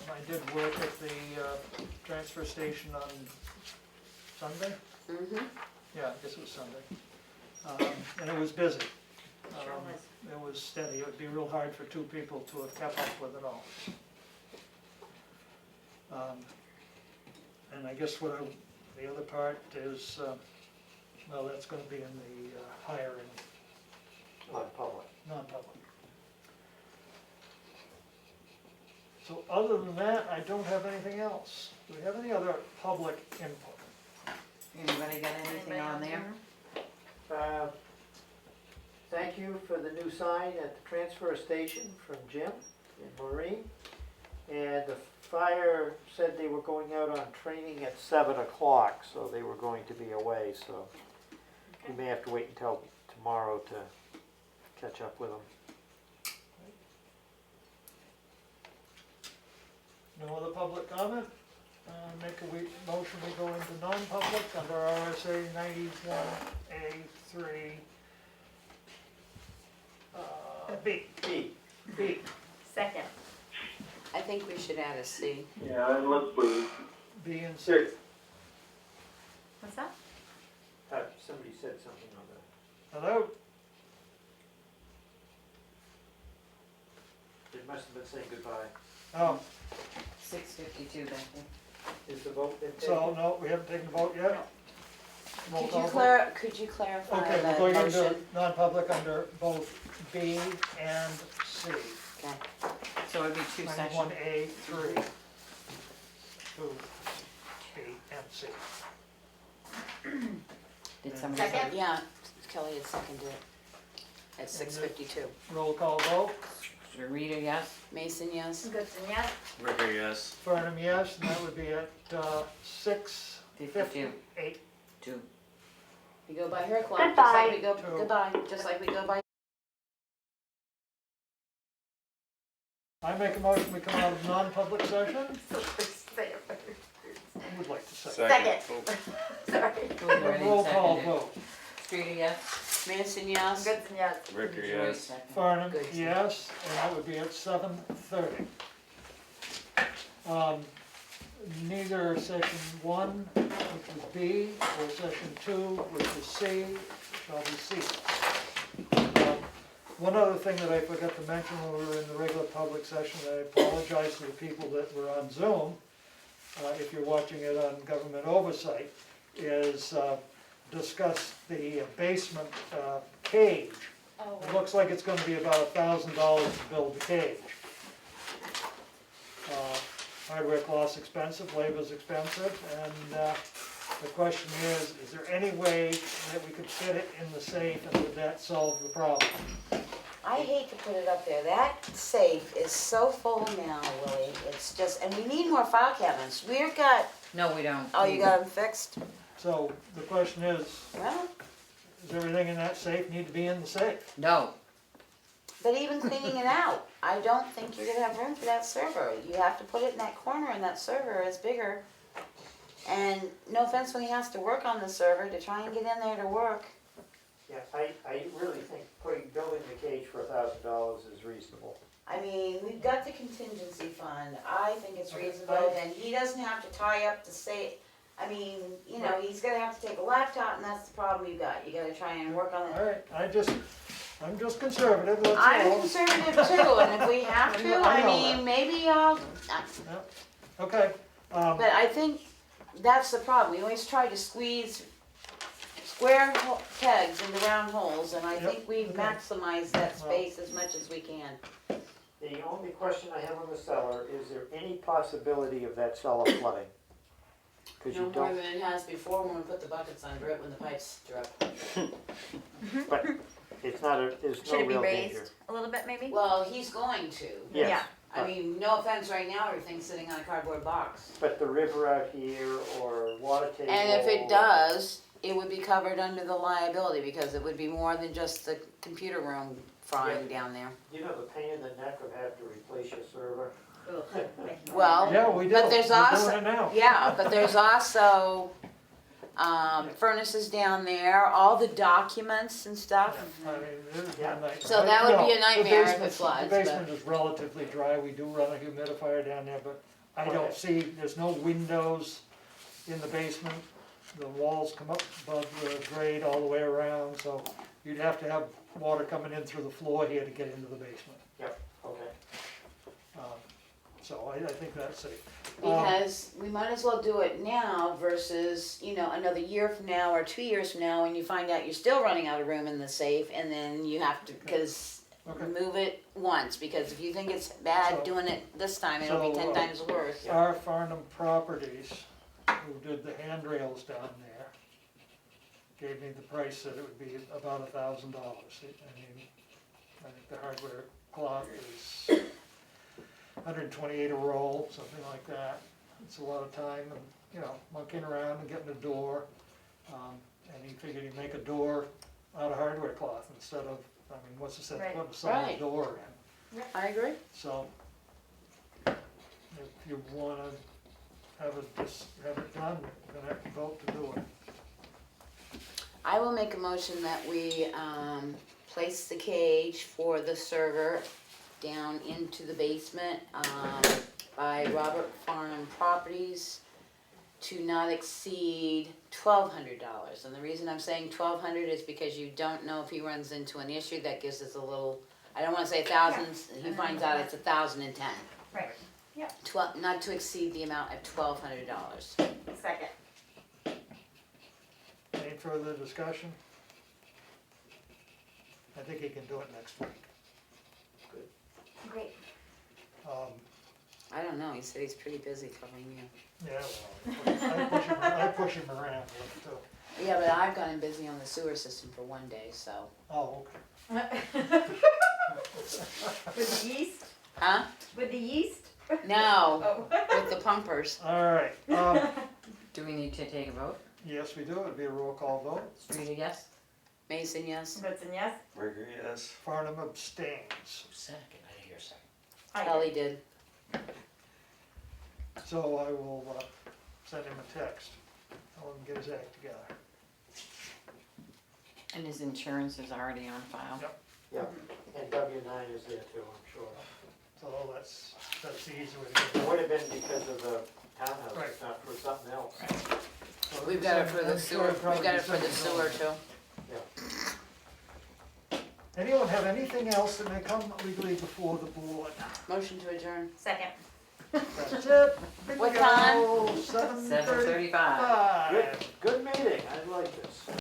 [SPEAKER 1] I did work at the transfer station on Sunday. Yeah, I guess it was Sunday. And it was busy.
[SPEAKER 2] Sure was.
[SPEAKER 1] It was steady. It would be real hard for two people to have kept up with it all. And I guess the other part is, well, that's gonna be in the hiring,
[SPEAKER 6] Non-public.
[SPEAKER 1] non-public. So other than that, I don't have anything else. Do we have any other public input?
[SPEAKER 3] Anybody got anything on there?
[SPEAKER 6] Thank you for the new sign at the transfer station from Jim and Maureen. And the fire said they were going out on training at 7 o'clock, so they were going to be away, so we may have to wait until tomorrow to catch up with them.
[SPEAKER 1] No other public comment? Make a motion, we go into non-public under RSA 91A3. B. B.
[SPEAKER 2] Second.
[SPEAKER 4] I think we should add a C.
[SPEAKER 7] Yeah, and let's please.
[SPEAKER 1] B and C.
[SPEAKER 2] What's that?
[SPEAKER 6] Somebody said something on that.
[SPEAKER 1] Hello?
[SPEAKER 6] They must have been saying goodbye.
[SPEAKER 1] Oh,
[SPEAKER 3] 6:52 back there.
[SPEAKER 6] Is the vote been taken?
[SPEAKER 1] so, no, we haven't taken the vote yet? Roll
[SPEAKER 4] Could
[SPEAKER 1] call
[SPEAKER 4] you
[SPEAKER 1] vote.
[SPEAKER 4] could you clarify
[SPEAKER 1] Okay, we're
[SPEAKER 4] the
[SPEAKER 1] going into
[SPEAKER 4] motion?
[SPEAKER 1] non-public under both B and C.
[SPEAKER 4] Okay.
[SPEAKER 3] So it'd be two sections.
[SPEAKER 1] 91A3. 2, B and C.
[SPEAKER 3] Did somebody
[SPEAKER 2] Second.
[SPEAKER 3] say?
[SPEAKER 4] Yeah, Kelly had seconded it at 6:52.
[SPEAKER 1] Roll call vote.
[SPEAKER 3] Rita, yes?
[SPEAKER 4] Mason, yes?
[SPEAKER 2] Goodson, yes.
[SPEAKER 5] Ricker, yes.
[SPEAKER 1] Farnham, yes, and that would be at 6:58.
[SPEAKER 3] 2.
[SPEAKER 4] We go by her clock, just
[SPEAKER 7] Goodbye.
[SPEAKER 4] like we go,
[SPEAKER 1] Two.
[SPEAKER 4] goodbye, just like we go by.
[SPEAKER 1] I make a motion, we come out of non-public session.
[SPEAKER 2] Say it.
[SPEAKER 1] Who would like to say?
[SPEAKER 2] Second.
[SPEAKER 5] Oh,
[SPEAKER 2] Sorry.
[SPEAKER 1] Roll call vote.
[SPEAKER 3] Streeter, yes?
[SPEAKER 4] Manson, yes?
[SPEAKER 2] Goodson, yes.
[SPEAKER 5] Ricker,
[SPEAKER 3] Joyce,
[SPEAKER 5] yes.
[SPEAKER 3] second.
[SPEAKER 1] Farnham,
[SPEAKER 4] Good.
[SPEAKER 1] yes, and that would be at 7:30. Neither session 1, which is B, or session 2, which is C, shall be ceased. One other thing that I forgot to mention when we were in the regular public session, I apologize to the people that were on Zoom, if you're watching it on Government Oversight, is discuss the basement cage.
[SPEAKER 2] Oh,
[SPEAKER 1] It looks like it's gonna be about $1,000 to build the cage. Hardware costs expensive, labor's expensive, and the question is there any way that we could fit it in the safe and would that solve the problem?
[SPEAKER 4] I hate to put it up there, that safe is so full now, Willie, it's just, and we need more file cabinets, we've got,
[SPEAKER 3] No, we don't.
[SPEAKER 4] oh, you got them fixed?
[SPEAKER 1] So the question is,
[SPEAKER 4] Well,
[SPEAKER 1] does everything in that safe need to be in the safe?
[SPEAKER 3] No.
[SPEAKER 4] but even cleaning it out, I don't think you're gonna have room for that server, you have to put it in that corner and that server is bigger. And no offense when he has to work on the server, to try and get in there to work,
[SPEAKER 6] Yeah, I really think building the cage for $1,000 is reasonable.
[SPEAKER 4] I mean, we've got the contingency fund, I think it's reasonable, and he doesn't have to tie up the safe. I mean, you know, he's gonna have to take a laptop, and that's the problem you got, you gotta try and work on
[SPEAKER 1] All
[SPEAKER 4] it.
[SPEAKER 1] right, I'm just conservative, that's
[SPEAKER 4] I'm
[SPEAKER 1] all.
[SPEAKER 4] conservative too, and if we have to,
[SPEAKER 1] I
[SPEAKER 4] I
[SPEAKER 1] know
[SPEAKER 4] mean, maybe I'll,
[SPEAKER 1] Okay,
[SPEAKER 4] but I think that's the problem, we always try to squeeze square pegs into round holes, and I
[SPEAKER 1] Yep,
[SPEAKER 4] think we've
[SPEAKER 1] okay.
[SPEAKER 4] maximized that space as much as we can.
[SPEAKER 6] The only question I have on the cellar, is there any possibility of that cellar flooding? Because
[SPEAKER 4] No
[SPEAKER 6] you
[SPEAKER 4] more
[SPEAKER 6] don't,
[SPEAKER 4] than it has before when we put the buckets under it when the pipes drop.
[SPEAKER 6] but it's not there's
[SPEAKER 2] Should
[SPEAKER 6] no
[SPEAKER 2] it be
[SPEAKER 6] real
[SPEAKER 2] raised
[SPEAKER 6] danger.
[SPEAKER 2] a little bit maybe?
[SPEAKER 4] Well, he's going to.
[SPEAKER 6] Yes,
[SPEAKER 2] Yeah.
[SPEAKER 4] I mean, no offense, right now, everything's sitting on a cardboard box.
[SPEAKER 6] but the river out here or water table.
[SPEAKER 4] And if it does, it would be covered under the liability, because it would be more than just the computer room frying down there.
[SPEAKER 6] You know the pain in the neck of having to replace your server?
[SPEAKER 4] Well,
[SPEAKER 1] Yeah, we do.
[SPEAKER 4] but there's
[SPEAKER 1] We're
[SPEAKER 4] also-
[SPEAKER 1] doing it now.
[SPEAKER 4] yeah, but there's also, furnaces down there, all the documents and stuff.
[SPEAKER 1] I mean, it is
[SPEAKER 6] Yeah.
[SPEAKER 1] a nightmare.
[SPEAKER 4] So that would be a
[SPEAKER 1] The
[SPEAKER 4] nightmare if it
[SPEAKER 1] basement-
[SPEAKER 4] floods,
[SPEAKER 1] The
[SPEAKER 4] but-
[SPEAKER 1] basement is relatively dry, we do run a humidifier down there, but I don't
[SPEAKER 6] Okay.
[SPEAKER 1] see, there's no windows in the basement. The walls come up above the grade all the way around, so you'd have to have water coming in through the floor here to get into the basement.
[SPEAKER 6] Okay.
[SPEAKER 1] So I think that's safe.
[SPEAKER 4] Because we might as well do it now versus, another year from now or 2 years from now, when you find out you're still running out of room in the safe, and then you have to,
[SPEAKER 1] Okay.
[SPEAKER 4] move it once, because if you think it's bad
[SPEAKER 1] So-
[SPEAKER 4] doing it this time, it'll be 10 times worse.
[SPEAKER 1] Our Farnham Properties, who did the handrails down there, gave me the price that it would be about $1,000. I mean, I think the hardware cloth is 128 a roll, something like that. It's a lot of time and, monkeying around and getting a door. And he figured he'd make a door out of hardware cloth instead of, what's the sense
[SPEAKER 2] Right.
[SPEAKER 1] putting a solid
[SPEAKER 4] Right.
[SPEAKER 1] door in?
[SPEAKER 4] I agree.
[SPEAKER 1] So, if you wanna have it done, you're gonna have to vote to do it.
[SPEAKER 4] I will make a motion that we, place the cage for the server down into the basement, by Robert Farnham Properties to not exceed $1,200. And the reason I'm saying 1,200 is because you don't know if he runs into an issue that gives us a little, I don't wanna say thousands, he finds out it's 1,010.
[SPEAKER 2] Right,
[SPEAKER 4] Not to exceed the amount of $1,200.
[SPEAKER 2] second.
[SPEAKER 1] Any further discussion? I think he can do it next week.
[SPEAKER 2] Great.
[SPEAKER 4] I don't know, he said he's pretty busy covering you.
[SPEAKER 1] Yeah, well, I push him around a little too.
[SPEAKER 4] Yeah, but I've gotten busy on the sewer system for one day, so.
[SPEAKER 1] Oh, okay.
[SPEAKER 2] With the yeast?
[SPEAKER 4] Huh?
[SPEAKER 2] With the yeast?
[SPEAKER 4] No,
[SPEAKER 2] Oh.
[SPEAKER 4] with the pumpers.
[SPEAKER 1] All right,
[SPEAKER 3] Do we need to take a vote?
[SPEAKER 1] yes, we do, it'd be a roll call vote.
[SPEAKER 3] Streeter, yes?
[SPEAKER 4] Mason, yes?
[SPEAKER 2] Hudson, yes?
[SPEAKER 5] Rigger, yes.
[SPEAKER 1] Farnham abstains.
[SPEAKER 8] Second, I didn't hear a second.
[SPEAKER 4] Kelly did.
[SPEAKER 1] So I will send him a text, tell him to get his act together.
[SPEAKER 3] And his insurance is already on file?
[SPEAKER 1] Yep.
[SPEAKER 6] Yeah, and W9 is there too, I'm sure.
[SPEAKER 1] So that's the easy way to
[SPEAKER 6] It
[SPEAKER 1] do it.
[SPEAKER 6] would have been because of the townhouse,
[SPEAKER 1] Right.
[SPEAKER 6] if not for something else.
[SPEAKER 1] So
[SPEAKER 4] We've got it for
[SPEAKER 1] I'm
[SPEAKER 4] the
[SPEAKER 1] sure
[SPEAKER 4] sewer,
[SPEAKER 1] it'll probably
[SPEAKER 4] we've got
[SPEAKER 1] be
[SPEAKER 4] it for the
[SPEAKER 1] something
[SPEAKER 4] sewer
[SPEAKER 1] going.
[SPEAKER 4] too.
[SPEAKER 1] Anyone have anything else that may come legally before the board?
[SPEAKER 4] Motion to adjourn.
[SPEAKER 2] Second.
[SPEAKER 1] That's it.
[SPEAKER 4] What time?
[SPEAKER 1] 7:35.
[SPEAKER 3] 7:35.
[SPEAKER 6] Good meeting, I like this.